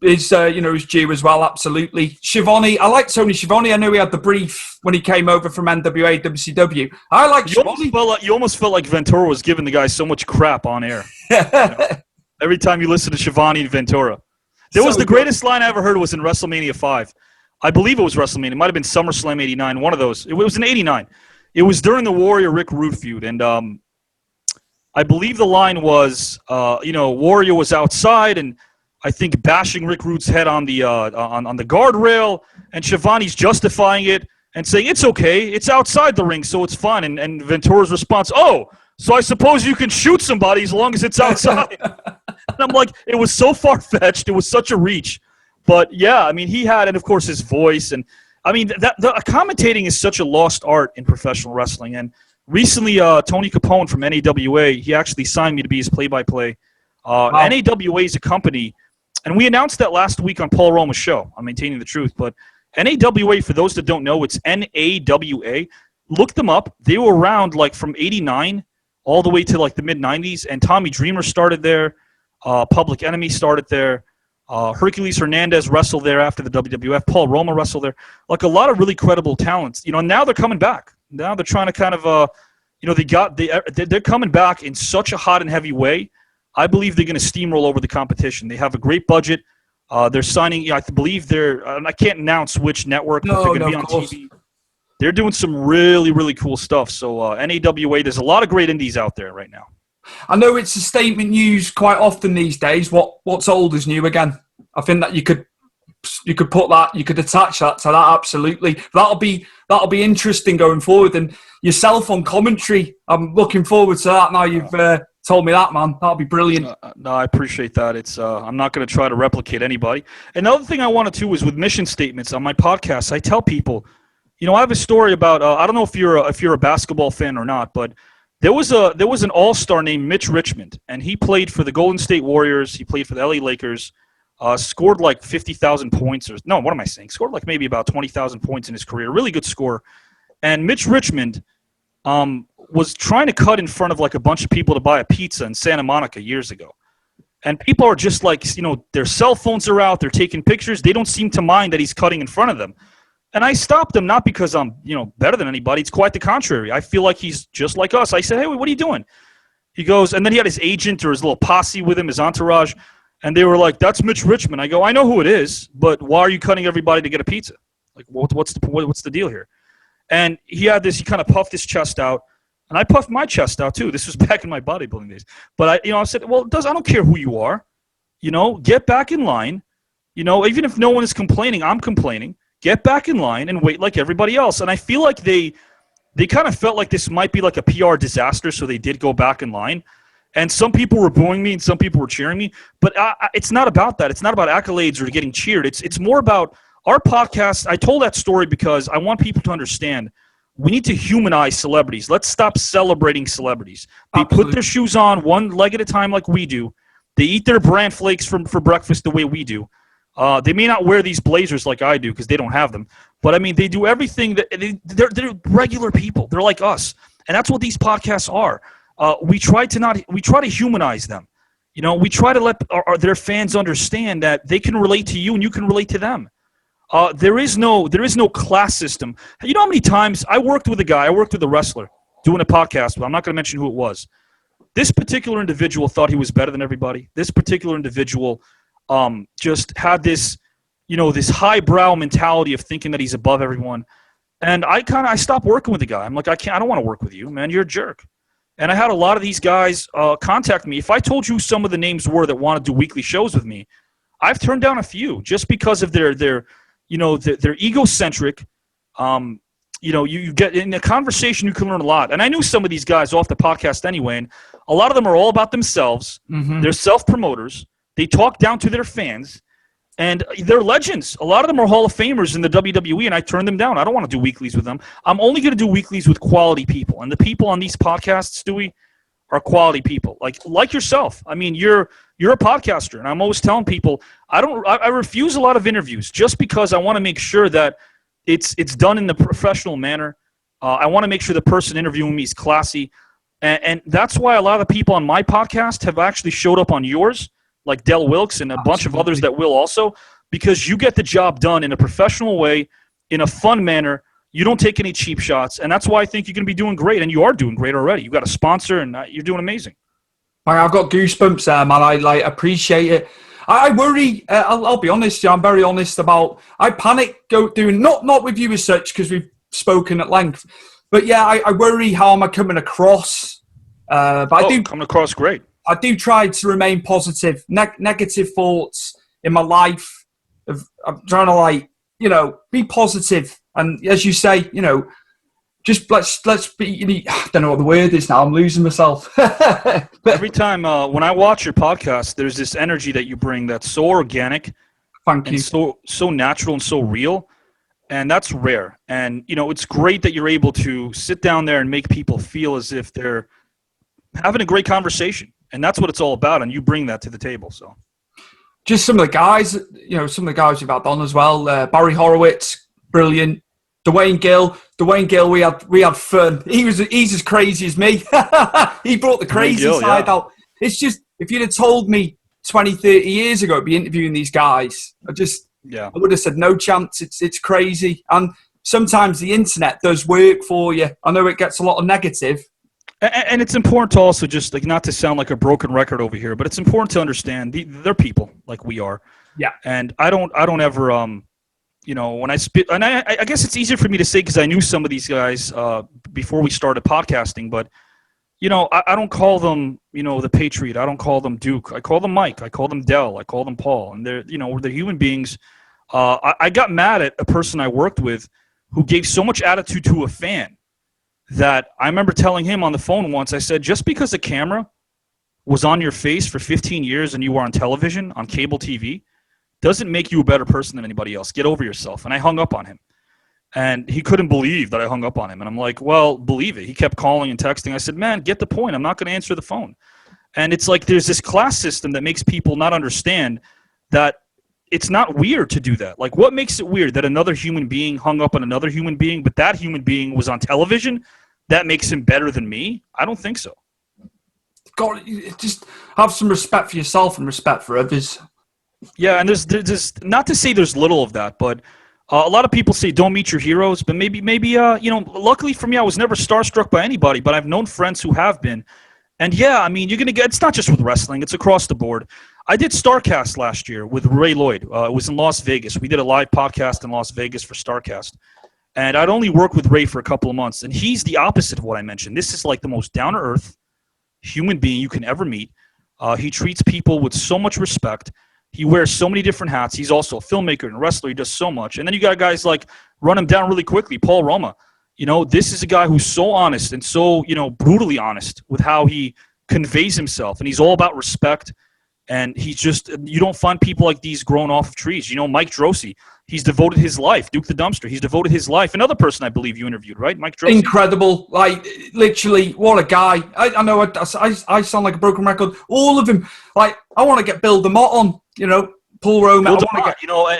due as well, absolutely. Schiavone, I like Tony Schiavone. I know he had the brief when he came over from NWA, WCW. I like Schiavone. You almost felt like Ventura was giving the guy so much crap on air. Every time you listen to Schiavone and Ventura. There was the greatest line I ever heard was in WrestleMania 5. I believe it was WrestleMania. It might have been SummerSlam 89, one of those. It was in 89. It was during the Warrior-Rick Rude feud, and I believe the line was, Warrior was outside, and I think bashing Rick Rude's head on the guardrail, and Schiavone's justifying it and saying, it's okay, it's outside the ring, so it's fine. And Ventura's response, oh, so I suppose you can shoot somebody as long as it's outside. And I'm like, it was so far-fetched. It was such a reach. But, yeah, I mean, he had, and of course, his voice. And, I mean, the commentating is such a lost art in professional wrestling. And recently, Tony Capone from NAWA, he actually signed me to be his play-by-play. Wow. NAWA is a company, and we announced that last week on Paul Roma's show on Maintaining the Truth. But NAWA, for those that don't know, it's NAWA. Look them up. They were around, like, from 89 all the way to, like, the mid-90s. And Tommy Dreamer started there. Public Enemy started there. Hercules Hernandez wrestled there after the WWF. Paul Roma wrestled there. Like, a lot of really credible talents. You know, now they're coming back. Now they're trying to kind of, they're coming back in such a hot and heavy way. I believe they're going to steamroll over the competition. They have a great budget. They're signing, I believe I can't announce which network, but they're going to be on TV. They're doing some really, really cool stuff. So NAWA, there's a lot of great indies out there right now. I know it's a statement used quite often these days. What's old is new again. I think that you could put that, you could attach that to that, absolutely. That'll be interesting going forward. And yourself on commentary, I'm looking forward to that. Now you've told me that, man. That'll be brilliant. No, I appreciate that. It's I'm not going to try to replicate anybody. Another thing I wanted to is with mission statements on my podcast. I tell people, I have a story about. I don't know if you're a basketball fan or not, but there was an all-star named Mitch Richmond, and he played for the Golden State Warriors. He played for the LA Lakers. Scored like 50,000 points. What am I saying? Scored like maybe about 20,000 points in his career. Really good scorer. And Mitch Richmond was trying to cut in front of like a bunch of people to buy a pizza in Santa Monica years ago. And people are just like, their cell phones are out. They're taking pictures. They don't seem to mind that he's cutting in front of them. And I stopped him, not because I'm, better than anybody. It's quite the contrary. I feel like he's just like us. I said, hey, what are you doing? He goes, and then he had his agent or his little posse with him, his entourage. And they were like, that's Mitch Richmond. I go, I know who it is, but why are you cutting everybody to get a pizza? Like, what's the deal here? And he kind of puffed his chest out, and I puffed my chest out too. This was back in my bodybuilding days. But I said, well, I don't care who you are. Get back in line. Even if no one is complaining, I'm complaining. Get back in line and wait like everybody else. And I feel like they kind of felt like this might be like a PR disaster, so they did go back in line. And some people were booing me and some people were cheering me. But it's not about that. It's not about accolades or getting cheered. It's more about our podcast. I told that story because I want people to understand we need to humanize celebrities. Let's stop celebrating celebrities. They put their shoes on one leg at a time like we do. They eat their bran flakes for breakfast the way we do. They may not wear these blazers like I do because they don't have them. But, I mean, they do everything. They're regular people. They're like us. And that's what these podcasts are. We try to humanize them. We try to let their fans understand that they can relate to you and you can relate to them. There is no class system. You know how many times I worked with a wrestler doing a podcast, but I'm not going to mention who it was. This particular individual thought he was better than everybody. This particular individual just had this highbrow mentality of thinking that he's above everyone. And I stopped working with the guy. I'm like, I don't want to work with you, man. You're a jerk. And I had a lot of these guys contact me. If I told you some of the names were that want to do weekly shows with me, I've turned down a few just because of their egocentric. You get in a conversation, you can learn a lot. And I knew some of these guys off the podcast anyway, and a lot of them are all about themselves. Mm-hmm. They're self-promoters. They talk down to their fans, and they're legends. A lot of them are Hall of Famers in the WWE, and I turned them down. I don't want to do weeklies with them. I'm only going to do weeklies with quality people, and the people on these podcasts, Stewie, are quality people, like yourself. I mean, you're a podcaster, and I'm always telling people I refuse a lot of interviews just because I want to make sure that it's done in the professional manner. I want to make sure the person interviewing me is classy. And that's why a lot of the people on my podcast have actually showed up on yours, like Del Wilkes and a bunch of others that will also, because you get the job done in a professional way, in a fun manner. You don't take any cheap shots, and that's why I think you're going to be doing great, and you are doing great already. You got a sponsor, and you're doing amazing. I've got goosebumps there, man. I appreciate it. I worry. I'll be honest. I'm very honest about. I panic doing not with you as such because we've spoken at length, but yeah, I worry how am I coming across. But I do coming across great. I do try to remain positive. Negative thoughts in my life. I'm trying to be positive, and as you say, just let's be. I don't know what the word is now. I'm losing myself. Every time when I watch your podcast, there's this energy that you bring that's so organic, Thank you. so natural and so real, and that's rare. And it's great that you're able to sit down there and make people feel as if they're having a great conversation, and that's what it's all about. And you bring that to the table. So, just some of the guys, some of the guys you've had on as well. Barry Horowitz, brilliant. Dwayne Gill, we had fun. He's as crazy as me. He brought the crazy side out. It's just, if you'd have told me 20, 30 years ago I'd be interviewing these guys, I would have said no chance. It's crazy. And sometimes the internet does work for you. I know it gets a lot of negative. And it's important to also just, not to sound like a broken record over here, but it's important to understand they're people like we are. Yeah. And I don't ever, when I spit, and I guess it's easier for me to say because I knew some of these guys before we started podcasting, but, I don't call them, the Patriot. I don't call them Duke. I call them Mike. I call them Del. I call them Paul. And they're human beings. I got mad at a person I worked with who gave so much attitude to a fan that I remember telling him on the phone once, I said, just because a camera was on your face for 15 years and you were on television, on cable TV, doesn't make you a better person than anybody else. Get over yourself. And I hung up on him. And he couldn't believe that I hung up on him. And I'm like, well, believe it. He kept calling and texting. I said, man, get the point. I'm not going to answer the phone. And it's like there's this class system that makes people not understand that it's not weird to do that. Like, what makes it weird that another human being hung up on another human being, but that human being was on television? That makes him better than me? I don't think so. God, just have some respect for yourself and respect for others. Yeah, and there's not to say there's little of that, but a lot of people say don't meet your heroes. But maybe luckily for me, I was never starstruck by anybody, but I've known friends who have been. And yeah, I mean, you're gonna get. It's not just with wrestling; it's across the board. I did StarCast last year with Ray Lloyd. It was in Las Vegas. We did a live podcast in Las Vegas for StarCast. And I'd only worked with Ray for a couple of months, and he's the opposite of what I mentioned. This is like the most down-to-earth human being you can ever meet. He treats people with so much respect. He wears so many different hats. He's also a filmmaker and a wrestler. He does so much. And then you got guys like, run him down really quickly, Paul Roma. This is a guy who's so honest and so, brutally honest with how he conveys himself. And he's all about respect. And he's just, you don't find people like these growing off of trees. Mike Drosy, he's devoted his life. Duke the Dumpster, he's devoted his life. Another person I believe you interviewed, right? Mike Drosy. Incredible. Like, literally, what a guy. I know I sound like a broken record. All of them. Like, I want to get Bill DeMott on, Paul Roma.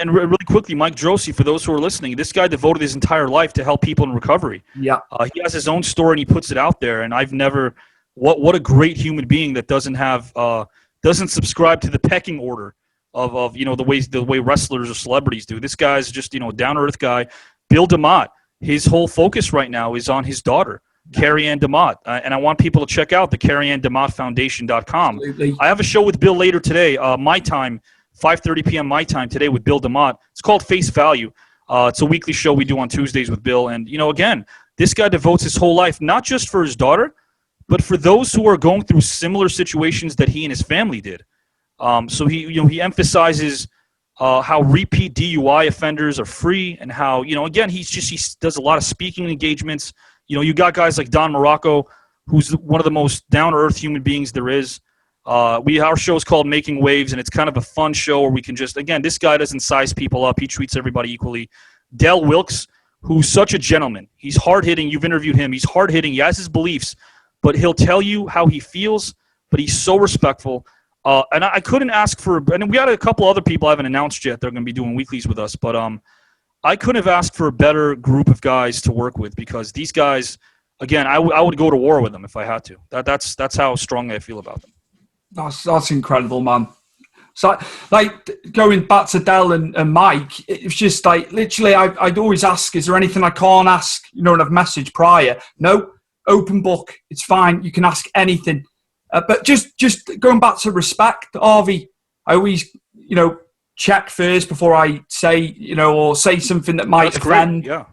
And really quickly, Mike Drosy, for those who are listening, this guy devoted his entire life to help people in recovery. Yeah. He has his own story and he puts it out there. And I've never, what a great human being that doesn't have, doesn't subscribe to the pecking order of the way wrestlers or celebrities do. This guy's just, a down-to-earth guy. Bill DeMott, his whole focus right now is on his daughter, Carrie Ann DeMott. And I want people to check out the CarrieAnnDeMottFoundation.com. Absolutely. I have a show with Bill later today, my time, 5:30 p.m. my time today with Bill DeMott. It's called Face Value. It's a weekly show we do on Tuesdays with Bill. And, again, this guy devotes his whole life, not just for his daughter, but for those who are going through similar situations that he and his family did. So he emphasizes how repeat DUI offenders are free, and how again he does a lot of speaking engagements. You got guys like Don Morocco, who's one of the most down to earth human beings there is. Our show is called Making Waves, and it's kind of a fun show where we can just, again, this guy doesn't size people up. He treats everybody equally. Del Wilkes, who's such a gentleman. He's hard hitting. You've interviewed him. He's hard hitting. He has his beliefs, but he'll tell you how he feels. But he's so respectful. And I couldn't ask for, and we had a couple other people I haven't announced yet. They're going to be doing weeklies with us, but I couldn't have asked for a better group of guys to work with, because these guys, again, I would go to war with them if I had to. That's how strongly I feel about them. That's incredible, man. So, like, going back to Del and Mike, it's just like, literally, I'd always ask, is there anything I can't ask? And I've messaged prior. No, open book. It's fine. You can ask anything. But just going back to respect, Harvey, I always, check first before I say, or say something that might offend. Yeah.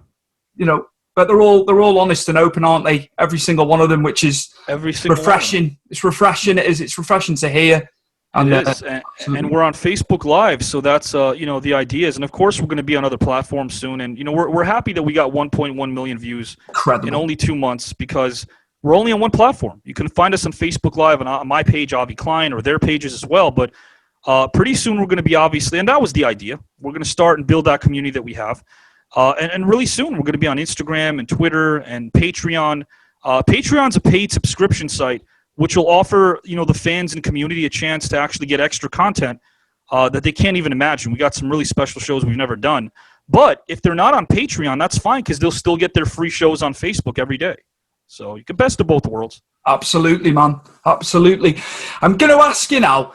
But they're all honest and open, aren't they? Every single one of them, which is refreshing. It's refreshing. It's refreshing to hear. And, it is, and we're on Facebook Live, so that's the idea is, and of course we're going to be on other platforms soon. And we're happy that we got 1.1 million views in only 2 months because we're only on one platform. You can find us on Facebook Live and on my page, Avi Klein, or their pages as well. But pretty soon we're going to be obviously, and that was the idea. We're going to start and build that community that we have, and really soon we're going to be on Instagram and Twitter and Patreon. Patreon's a paid subscription site, which will offer, the fans and community a chance to actually get extra content that they can't even imagine. We got some really special shows we've never done. But if they're not on Patreon, that's fine because they'll still get their free shows on Facebook every day. So you can best of both worlds. Absolutely, man. Absolutely. I'm going to ask you now,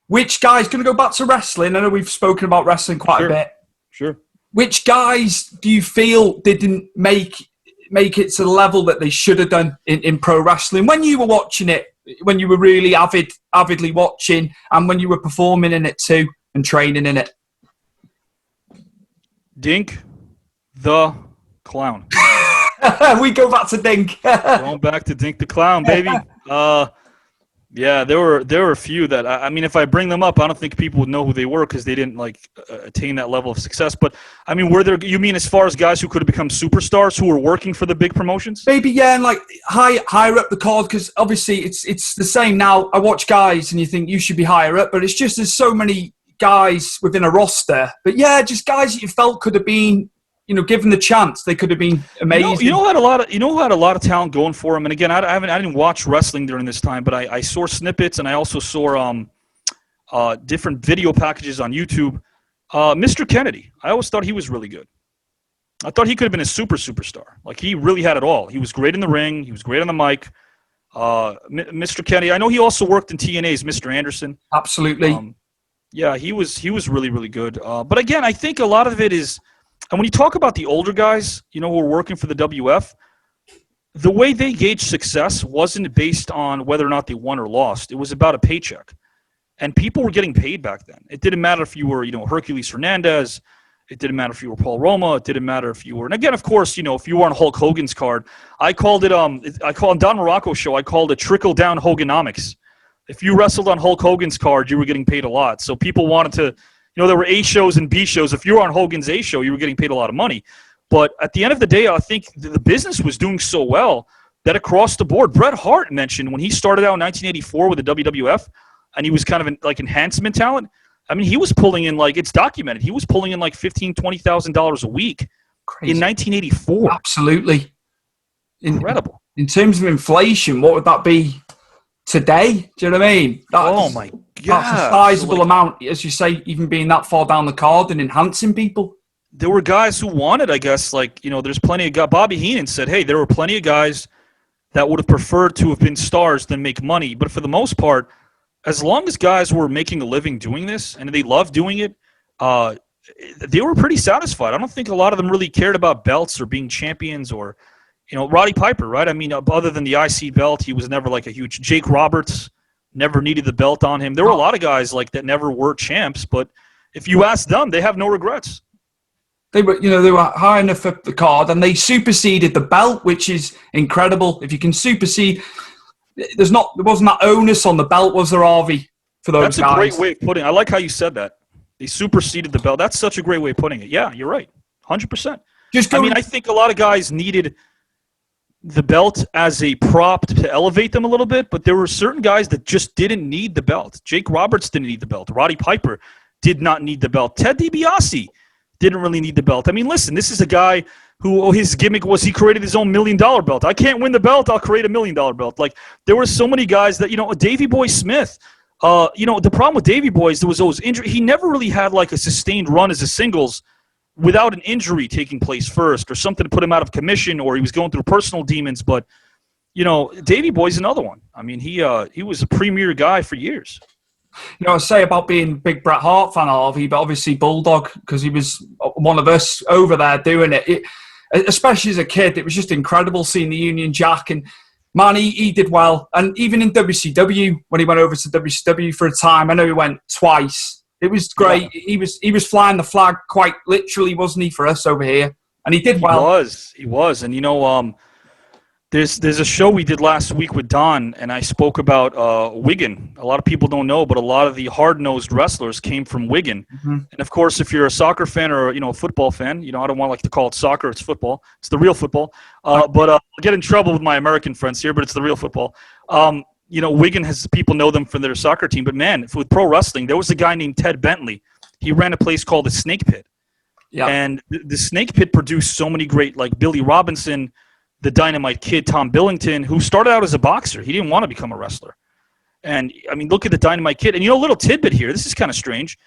which guy's going to go back to wrestling? I know we've spoken about wrestling quite a bit. Sure. Which guys do you feel didn't make it to the level that they should have done in pro wrestling when you were watching it, when you were really avidly watching, and when you were performing in it too and training in it? Dink the Clown. We go back to Dink. Going back to Dink the Clown, baby. Yeah, there were a few that I mean, if I bring them up, I don't think people would know who they were because they didn't attain that level of success. But I mean, were there? You mean as far as guys who could have become superstars who were working for the big promotions? Maybe, yeah, and higher up the card, because obviously it's the same now. I watch guys and you think you should be higher up, but it's just there's so many guys within a roster. But yeah, just guys that you felt could have been, given the chance, they could have been amazing. You know who had a lot of talent going for him. And again, I didn't watch wrestling during this time, but I saw snippets and I also saw different video packages on YouTube. Mr. Kennedy, I always thought he was really good. I thought he could have been a superstar. Like, he really had it all. He was great in the ring. He was great on the mic. Mr. Kennedy, I know he also worked in TNA's Mr. Anderson. Absolutely. Yeah, he was really, really good. But again, I think a lot of it is. And when you talk about the older guys, who are working for the WF, the way they gauged success wasn't based on whether or not they won or lost. It was about a paycheck. And people were getting paid back then. It didn't matter if you were, Hercules Hernandez. It didn't matter if you were Paul Roma. It didn't matter if you were, and again, of course, if you were on Hulk Hogan's card, I called it, on Don Morocco's show, I called it trickle-down Hoganomics. If you wrestled on Hulk Hogan's card, you were getting paid a lot. So people wanted to, there were A shows and B shows. If you were on Hogan's A show, you were getting paid a lot of money. But at the end of the day, I think the business was doing so well that across the board, Bret Hart mentioned when he started out in 1984 with the WWF, and he was kind of enhancement talent. I mean, he was pulling in, it's documented, he was pulling in $15,000, $20,000 a week. Crazy. In 1984. Absolutely. Incredible. In terms of inflation, what would that be today? Do you know what I mean? Oh my God. That's a sizable amount, as you say, even being that far down the card and enhancing people. There were guys who wanted, I guess, there's plenty of guys. Bobby Heenan said, hey, there were plenty of guys that would have preferred to have been stars than make money. But for the most part, as long as guys were making a living doing this and they loved doing it, they were pretty satisfied. I don't think a lot of them really cared about belts or being champions or, Roddy Piper, right? I mean, other than the IC belt, he was never a huge. Jake Roberts never needed the belt on him. There were a lot of guys that never were champs, but if you ask them, they have no regrets. They were high enough up the card, and they superseded the belt, which is incredible. If you can supersede, there wasn't that onus on the belt, was there, Harvey? For those guys, that's a great way of putting it. I like how you said that. They superseded the belt. That's such a great way of putting it. Yeah, you're right, 100%. I think a lot of guys needed the belt as a prop to elevate them a little bit, but there were certain guys that just didn't need the belt. Jake Roberts didn't need the belt. Roddy Piper did not need the belt. Ted DiBiase didn't really need the belt. I mean, listen, this is a guy who his gimmick was he created his own $1 million belt. I can't win the belt, I'll create $1 million belt. There were so many guys that, Davey Boy Smith, the problem with Davey Boy is there was those injuries. He never really had a sustained run as a singles without an injury taking place first or something to put him out of commission, or he was going through personal demons. But, Davey Boy's another one. I mean, he was a premier guy for years. I say about being a big Bret Hart fan, Harvey, but obviously Bulldog, because he was one of us over there doing it. Especially as a kid, it was just incredible seeing the Union Jack. And, man, he did well. And even in WCW, when he went over to WCW for a time, I know he went twice. It was great. Yeah. He was flying the flag quite literally, wasn't he, for us over here? And he did well. He was. And, there's a show we did last week with Don, and I spoke about Wigan. A lot of people don't know, but a lot of the hard-nosed wrestlers came from Wigan. Mm-hmm. And, of course, if you're a soccer fan or, a football fan, I don't want to call it soccer. It's football. It's the real football. But I'll get in trouble with my American friends here, but it's the real football. Wigan has people know them for their soccer team. But, man, with pro wrestling, there was a guy named Ted Bentley. He ran a place called the Snake Pit. Yeah. And the Snake Pit produced so many great, like Billy Robinson, the Dynamite Kid, Tom Billington, who started out as a boxer. He didn't want to become a wrestler. And, I mean, look at the Dynamite Kid. And, a little tidbit here. This is kind of strange.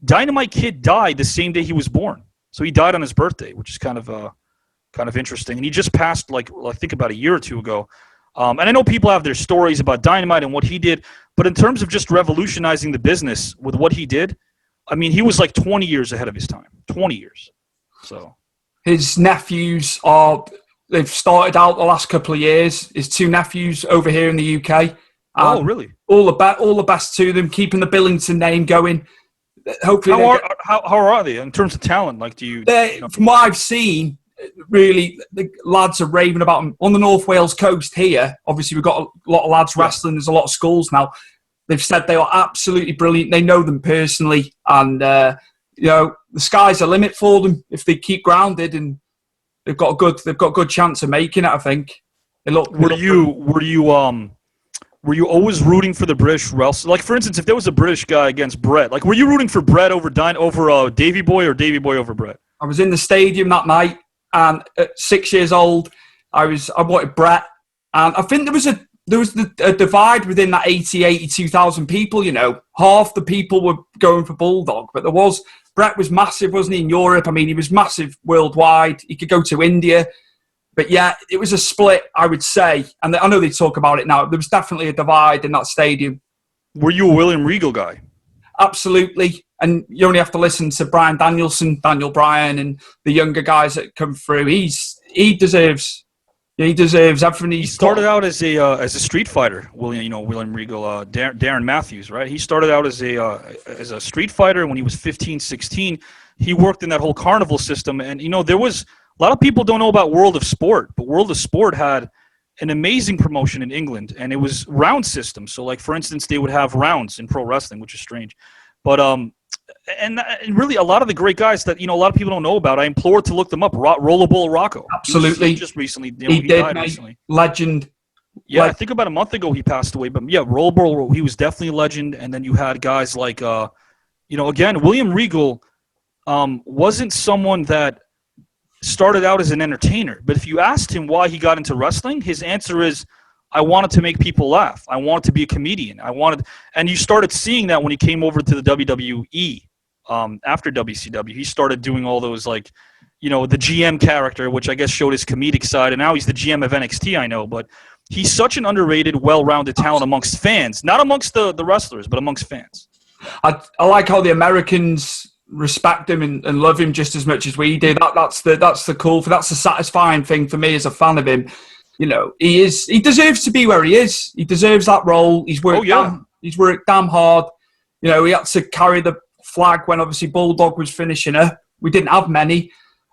Dynamite Kid died the same day he was born. So he died on his birthday, which is kind of interesting. And he just passed, I think about a year or two ago. And I know people have their stories about Dynamite and what he did. But in terms of just revolutionizing the business with what he did, I mean, he was 20 years ahead of his time. 20 years. So his nephews are... They've started out the last couple of years. His two nephews over here in the UK. Oh, really? All the best to them, keeping the Billington name going. Hopefully, how are they in terms of talent? From what I've seen, really, the lads are raving about them. On the North Wales coast here, obviously we've got a lot of lads wrestling. There's a lot of schools now. They've said they are absolutely brilliant. They know them personally, and the sky's the limit for them if they keep grounded and. They've got a good chance of making it, I think. Were you always rooting for the British wrestler? For instance, if there was a British guy against Bret, were you rooting for Bret over Davey Boy or Davey Boy over Bret? I was in the stadium that night, and at 6 years old, I wanted Bret, and I think there was a divide within that 82,000 people. Half the people were going for Bulldog, but Bret was massive, wasn't he, in Europe? I mean, he was massive worldwide. He could go to India. But, yeah, it was a split, I would say. And I know they talk about it now. There was definitely a divide in that stadium. Were you a William Regal guy? Absolutely. And you only have to listen to Bryan Danielson, Daniel Bryan, and the younger guys that come through. He deserves everything. He started out as a street fighter. William Regal, Darren Matthews, right? He started out as a street fighter when he was 15, 16. He worked in that whole carnival system, and there was a lot of people don't know about World of Sport, but World of Sport had an amazing promotion in England, and it was round system. So, for instance, they would have rounds in pro wrestling, which is strange, but and really, a lot of the great guys that a lot of people don't know about, I implore to look them up. Rollerball Rocco, absolutely, just recently, he died recently. Legend. Yeah, I think about a month ago he passed away. But yeah, Rollerball, he was definitely a legend. And then you had guys like, again, William Regal wasn't someone that started out as an entertainer. But if you asked him why he got into wrestling, his answer is, I wanted to make people laugh. I wanted to be a comedian. And you started seeing that when he came over to the WWE after WCW. He started doing all those the GM character, which I guess showed his comedic side. And now he's the GM of NXT, I know. But he's such an underrated, well-rounded talent amongst fans. Not amongst the wrestlers, but amongst fans. I like how the Americans respect him and love him just as much as we do. That's the satisfying thing for me as a fan of him. He deserves to be where he is. He deserves that role. He's worked damn hard. He had to carry the flag when obviously Bulldog was finishing her. We didn't have many,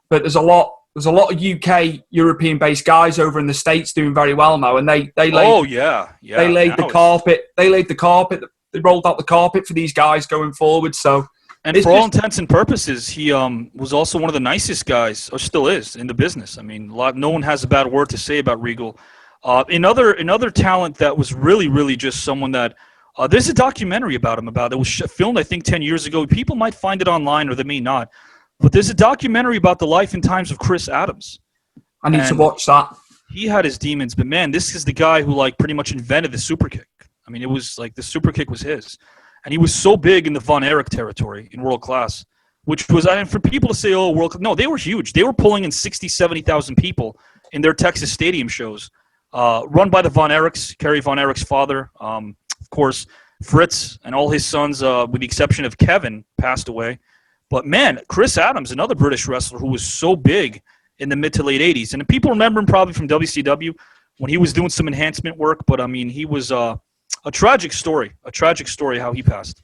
but there's a lot of UK European-based guys over in the States doing very well now, and they laid the carpet. They laid the carpet. They rolled out the carpet for these guys going forward. So. And for all intents and purposes, he was also one of the nicest guys, or still is, in the business. I mean, no one has a bad word to say about Regal. Another talent that was really, really just someone that there's a documentary about him. It was filmed, I think, 10 years ago. People might find it online, or they may not. But there's a documentary about the life and times of Chris Adams. I need to watch that. He had his demons, but man, this is the guy who pretty much invented the super kick. I mean, it was the super kick was his. And he was so big in the Von Erich territory in world class. which was, and for people to say, oh, World Cup, no, they were huge. They were pulling in 60, 70,000 people in their Texas stadium shows, run by the Von Erichs, Kerry Von Erich's father. Of course, Fritz and all his sons, with the exception of Kevin, passed away. But, man, Chris Adams, another British wrestler who was so big in the mid to late 80s. And people remember him probably from WCW when he was doing some enhancement work. But, I mean, he was a tragic story how he passed.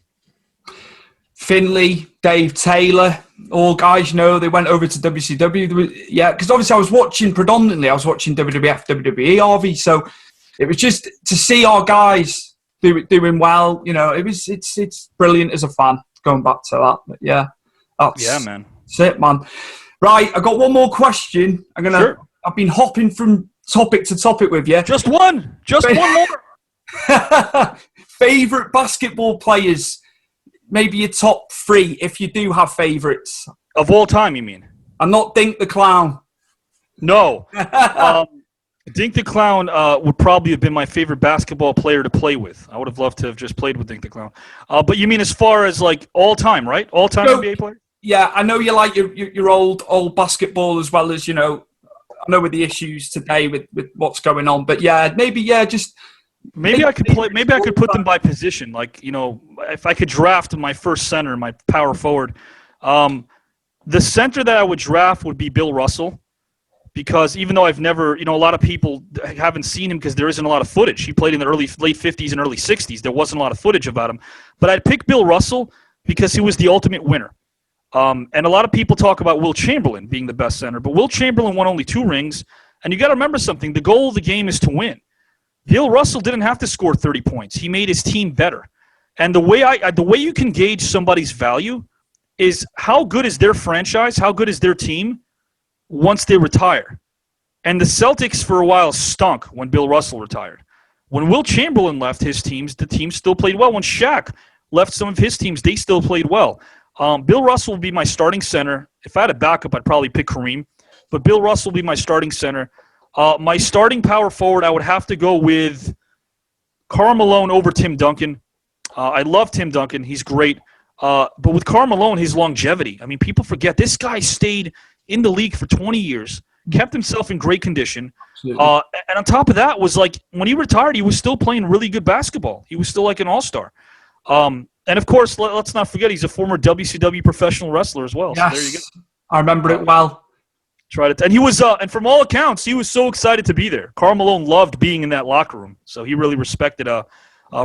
Finley, Dave Taylor, all guys, they went over to WCW. Yeah, because obviously I was watching WWF, WWE, Harvey. So it was just to see our guys doing well. It's brilliant as a fan going back to that. But yeah, man, that's it, man. Right, I got one more question. Sure. I've been hopping from topic to topic with you. Just one more. Favorite basketball players. Maybe your top 3, if you do have favourites. Of all time, you mean? I'm not Dink the Clown. No. Dink the Clown would probably have been my favorite basketball player to play with. I would have loved to have just played with Dink the Clown. But you mean as far as, like, all-time, right? All-time NBA player? Yeah, I know you like your old basketball as well as, I know with the issues today with what's going on. But, yeah, just... Maybe I could put them by position. Like, if I could draft my first center, my power forward, the center that I would draft would be Bill Russell, because even though I've never, a lot of people haven't seen him because there isn't a lot of footage. He played in the late 50s and early 60s. There wasn't a lot of footage about him. But I'd pick Bill Russell because he was the ultimate winner. And a lot of people talk about Will Chamberlain being the best center, but Will Chamberlain won only 2 rings. And you got to remember something. The goal of the game is to win. Bill Russell didn't have to score 30 points. He made his team better. And the way you can gauge somebody's value is how good is their franchise, how good is their team once they retire. And the Celtics for a while stunk when Bill Russell retired. When Will Chamberlain left his teams, the team still played well. When Shaq left some of his teams, they still played well. Bill Russell would be my starting center. If I had a backup, I'd probably pick Kareem. But Bill Russell would be my starting center. My starting power forward, I would have to go with Karl Malone over Tim Duncan. I love Tim Duncan. He's great. But with Karl Malone, his longevity. I mean, people forget this guy stayed in the league for 20 years, kept himself in great condition. And on top of that was like when he retired, he was still playing really good basketball. He was still like an all-star. And, of course, let's not forget he's a former WCW professional wrestler as well. Yes, so there you go. I remember it well. And he was, and from all accounts, he was so excited to be there. Karl Malone loved being in that locker room, so he really respected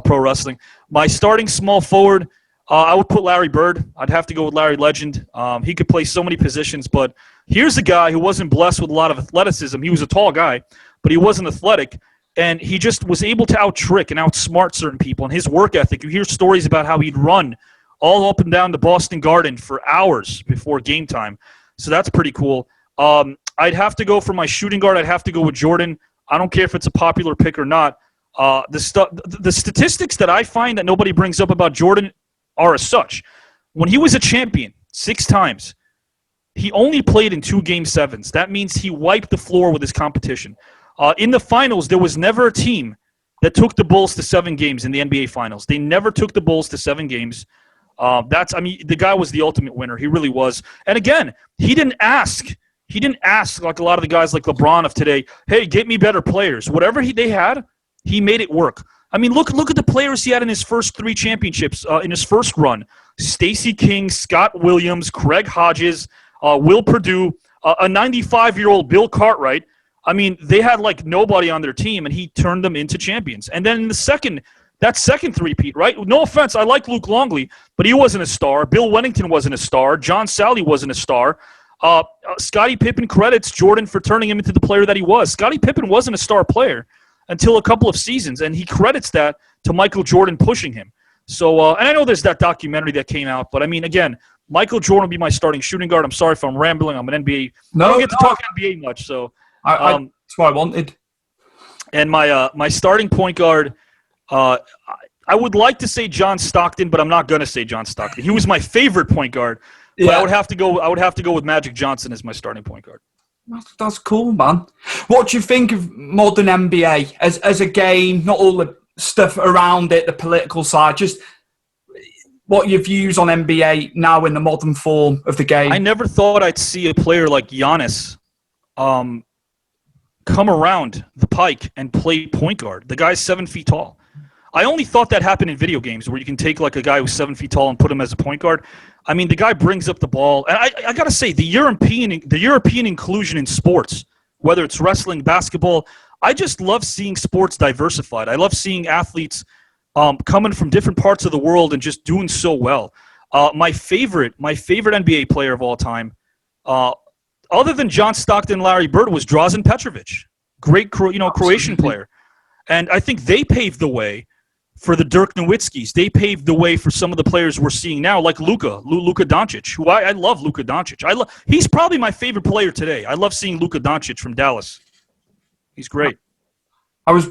pro wrestling. My starting small forward, I would put Larry Bird. I'd have to go with Larry Legend. He could play so many positions, but here's a guy who wasn't blessed with a lot of athleticism. He was a tall guy, but he wasn't athletic, and he just was able to out-trick and outsmart certain people. And his work ethic, you hear stories about how he'd run all up and down the Boston Garden for hours before game time, so that's pretty cool. I'd have to go for my shooting guard. I'd have to go with Jordan. I don't care if it's a popular pick or not. The statistics that I find that nobody brings up about Jordan are as such. When he was a champion 6 times, he only played in 2 Game 7s. That means he wiped the floor with his competition. In the finals, there was never a team that took the Bulls to 7 games in the NBA Finals. They never took the Bulls to 7 games. The guy was the ultimate winner. He really was. And again, he didn't ask like a lot of the guys like LeBron of today, hey, get me better players. Whatever they had, he made it work. I mean, look at the players he had in his first 3 championships, in his first run. Stacey King, Scott Williams, Craig Hodges, Will Perdue, a 95-year-old Bill Cartwright. I mean, they had like nobody on their team, and he turned them into champions. And then in that second three-peat, right? No offense, I like Luke Longley, but he wasn't a star. Bill Wennington wasn't a star. John Sally wasn't a star. Scottie Pippen credits Jordan for turning him into the player that he was. Scottie Pippen wasn't a star player until a couple of seasons, and he credits that to Michael Jordan pushing him. So, and I know there's that documentary that came out, but I mean, again, Michael Jordan will be my starting shooting guard. I'm sorry if I'm rambling. I'm an NBA. I don't get to talk NBA much, so that's what I wanted. And my starting point guard, I would like to say John Stockton, but I'm not going to say John Stockton. He was my favorite point guard. But yeah. I would have to go with Magic Johnson as my starting point guard. That's cool, man. What do you think of modern NBA as a game? Not all the stuff around it, the political side. Just what your views on NBA now in the modern form of the game. I never thought I'd see a player like Giannis come around the pike and play point guard. The guy's 7 feet tall. I only thought that happened in video games where you can take like a guy who's 7 feet tall and put him as a point guard. I mean, the guy brings up the ball. And I got to say, the European inclusion in sports, whether it's wrestling, basketball, I just love seeing sports diversified. I love seeing athletes coming from different parts of the world and just doing so well. My favorite NBA player of all time, other than John Stockton and Larry Bird, was Drazen Petrovic, great Croatian player. And I think they paved the way for the Dirk Nowitzkis. They paved the way for some of the players we're seeing now, like Luka Doncic, who I love Luka Doncic. He's probably my favorite player today. I love seeing Luka Doncic from Dallas. He's great. I was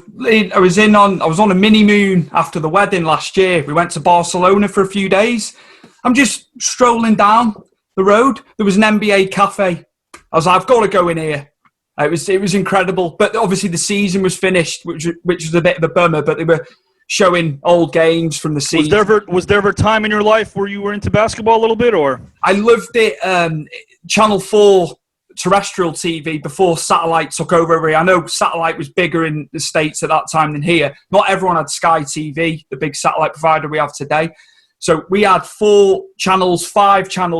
on a mini moon after the wedding last year. We went to Barcelona for a few days. I'm just strolling down the road. There was an NBA cafe. I was like, I've got to go in here. It was incredible. But obviously the season was finished, which was a bit of a bummer. But they were showing old games from the season. Was there ever a time in your life where you were into basketball a little bit, or? I loved it. Channel 4 terrestrial TV before satellite took over. I know satellite was bigger in the States at that time than here. Not everyone had Sky TV, the big satellite provider we have today. So we had 5 channels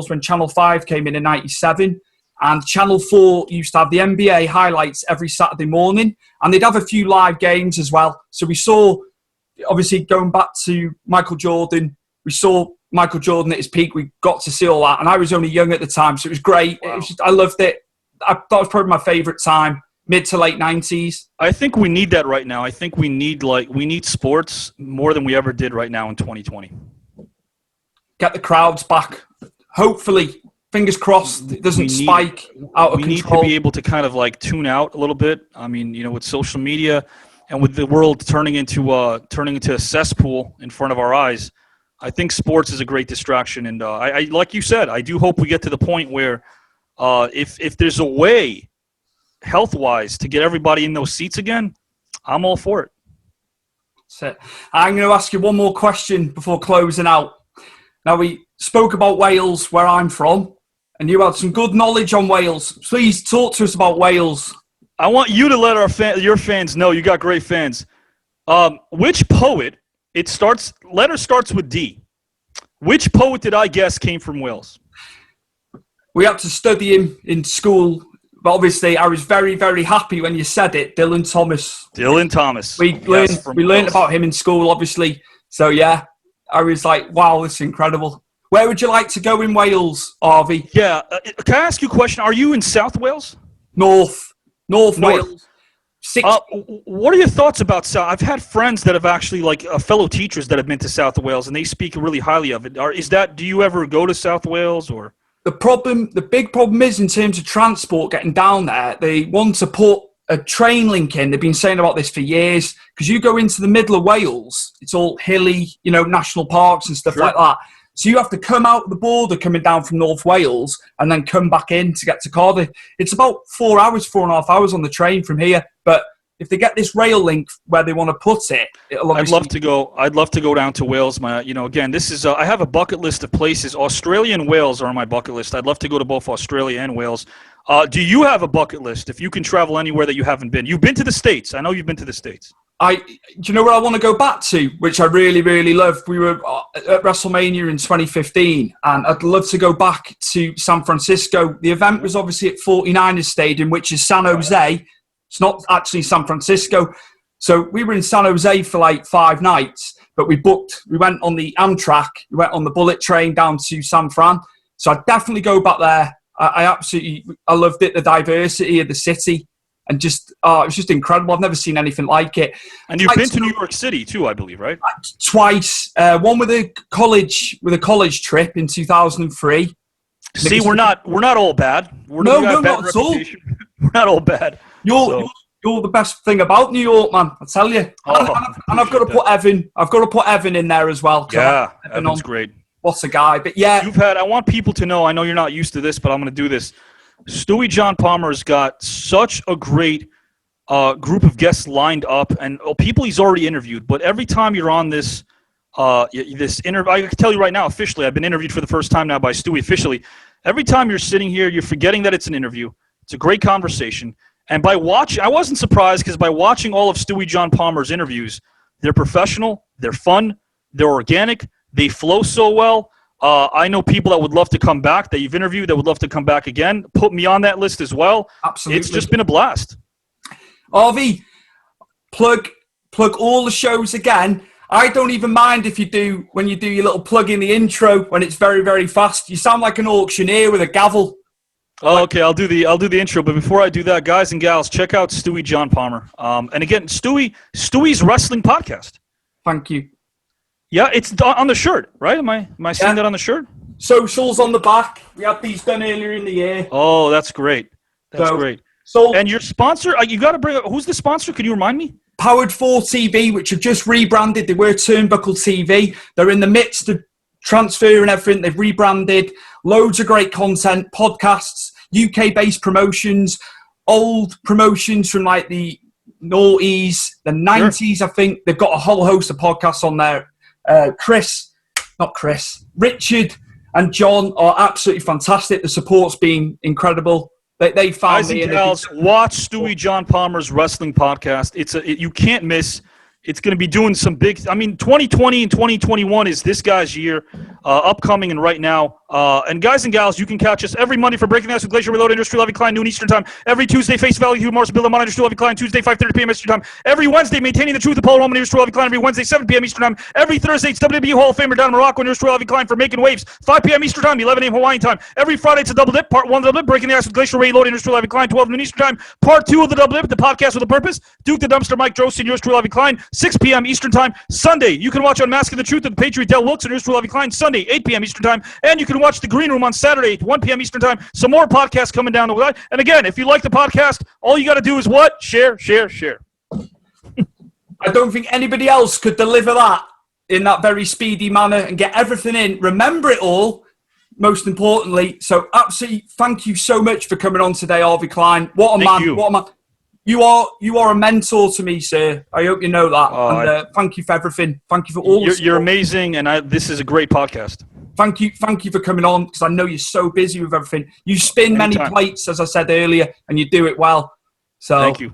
when Channel 5 came in 97. And Channel 4 used to have the NBA highlights every Saturday morning. And they'd have a few live games as well. So we saw, obviously, going back to Michael Jordan, we saw Michael Jordan at his peak. We got to see all that. And I was only young at the time, so it was great. Wow. I loved it. That was probably my favorite time, mid to late 90s. I think we need that right now. I think we need sports more than we ever did right now in 2020. Get the crowds back. Hopefully, fingers crossed, it doesn't spike out of control. We need to be able to kind of like tune out a little bit. I mean, with social media and with the world turning into a cesspool in front of our eyes, I think sports is a great distraction. And I like you said, I do hope we get to the point where if there's a way, health-wise, to get everybody in those seats again, I'm all for it. That's it. I'm going to ask you one more question before closing out. Now, we spoke about Wales, where I'm from, and you had some good knowledge on Wales. Please talk to us about Wales. I want you to let your fans know you got great fans. Which poet? Letter starts with D. Which poet did I guess came from Wales? We had to study him in school, but obviously I was very, very happy when you said it. Dylan Thomas. Dylan Thomas. We learned about him in school, obviously. So yeah, I was like, wow, this is incredible. Where would you like to go in Wales, Harvey? Yeah. Can I ask you a question? Are you in South Wales? North Wales. What are your thoughts about South? I've had friends that have actually, fellow teachers that have been to South Wales, and they speak really highly of it. Do you ever go to South Wales or? The big problem is in terms of transport getting down there. They want to put a train link in. They've been saying about this for years because you go into the middle of Wales, it's all hilly, national parks and stuff like that. So you have to come out the border coming down from North Wales and then come back in to get to Cardiff. It's about 4.5 hours on the train from here. But if they get this rail link where they want to put it, I'd love to go down to Wales. Again, this is I have a bucket list of places. Australia and Wales are on my bucket list. I'd love to go to both Australia and Wales. Do you have a bucket list? If you can travel anywhere that you haven't been, you've been to the States. I know you've been to the States. Do you know where I want to go back to, which I really, really love? We were at WrestleMania in 2015, and I'd love to go back to San Francisco. The event was obviously at 49ers Stadium, which is San Jose. It's not actually San Francisco. So we were in San Jose for 5 nights, but we went on the Amtrak, we went on the bullet train down to San Fran. So I'd definitely go back there. I loved it, the diversity of the city. And it was just incredible. I've never seen anything like it. And you've been to New York City too, I believe, right? Twice. One with a college trip in 2003. See, we're not all bad. No, not at all. We're not all bad. You're the best thing about New York, man. I tell you. And I've got to put Evan. I've got to put Evan in there as well. Yeah, Evan's great. What a guy! But yeah, I want people to know. I know you're not used to this, but I'm going to do this. Stewie John Palmer's got such a great group of guests lined up and people he's already interviewed. But every time you're on this this interview. I can tell you right now, officially, I've been interviewed for the first time now by Stewie officially. Every time you're sitting here, you're forgetting that it's an interview. It's a great conversation. And by watching, I wasn't surprised because by watching all of Stewie John Palmer's interviews, they're professional, they're fun, they're organic, they flow so well. I know people that would love to come back that you've interviewed that would love to come back again. Put me on that list as well. Absolutely. It's just been a blast. Avi, plug all the shows again. I don't even mind if you do, when you do your little plug in the intro, when it's very, very fast. You sound like an auctioneer with a gavel. Oh, okay, I'll do the intro, but before I do that, guys and gals, check out Stewie John Palmer. And again, Stewie's wrestling podcast. Thank you. Yeah, it's on the shirt, right? Am I seeing that on the shirt? Socials on the back. We had these done earlier in the year. Oh, that's great. That's great. So, and your sponsor, you got to bring up, who's the sponsor? Can you remind me? Powered 4 TV, which have just rebranded. They were Turnbuckle TV. They're in the midst of transfer and everything. They've rebranded. Loads of great content, podcasts, UK-based promotions, old promotions from like the noughties, the 90s, sure. I think. They've got a whole host of podcasts on there. Richard and John are absolutely fantastic. The support's been incredible. They found me. Guys, watch Stewie John Palmer's wrestling podcast. You can't miss. It's going to be doing some big. 2020 and 2021 is this guy's year, upcoming and right now. And guys and gals, you can catch us every Monday for Breaking the Ice with Glacier Reloaded, Industrial Avi Klein, noon Eastern Time. Every Tuesday, Face Value, Hugh Morris, Bill Lamont, Industrial Avi Klein. Tuesday, 5:30 p.m. Eastern Time. Every Wednesday, Maintaining the Truth of Paul Roman, Industrial Avi Klein. Every Wednesday, 7 p.m. Eastern Time. Every Thursday, it's WWE Hall of Famer Don Morocco, Industrial Avi Klein for Making Waves. 5 p.m. Eastern Time, 11 a.m. Hawaiian Time. Every Friday, it's a double dip. Part 1 of the double dip, Breaking the Ice with Glacier Reloaded, Industrial Avi Klein. 12 noon Eastern Time. Part 2 of the double dip, the podcast with a purpose. Duke the Dumpster, Mike Droste, Industrial Avi Klein. 6 p.m. Eastern Time. Sunday, you can watch Unmasking the Truth of the Patriot Del Wilkes and Industrial Avi Klein. Sunday, 8 p.m. Eastern Time. And you can watch The Green Room on Saturday, 1 p.m. Eastern Time. Some more podcasts coming down the line. And again, if you like the podcast, all you got to do is what? Share. I don't think anybody else could deliver that in that very speedy manner and get everything in. Remember it all, most importantly. So absolutely, thank you so much for coming on today, Harvey Klein. What a man. What a man. You are a mentor to me, sir. I hope you know that. Thank you for everything. Thank you for all. You're amazing, and this is a great podcast. Thank you for coming on, because I know you're so busy with everything. You spin many plates, as I said earlier, and you do it well. So thank you.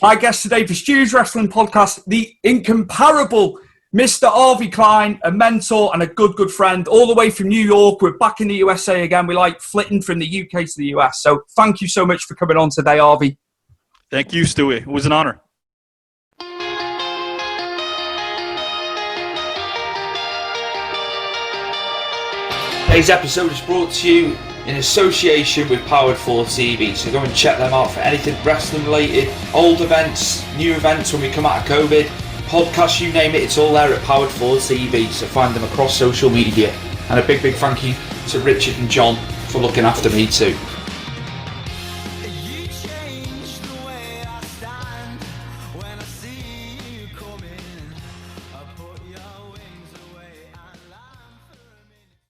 My guest today for Stu's Wrestling Podcast, the incomparable Mr. Avi Klein, a mentor and a good friend, all the way from New York. We're back in the USA again. We like flitting from the UK to the US. So thank you so much for coming on today, Avi. Thank you, Stewie. It was an honor. Today's episode is brought to you in association with Powered 4 TV, so go and check them out for anything wrestling related, old events, new events when we come out of COVID, podcasts, you name it, it's all there at Powered 4 TV, so find them across social media. And a big thank you to Richard and John for looking after me too.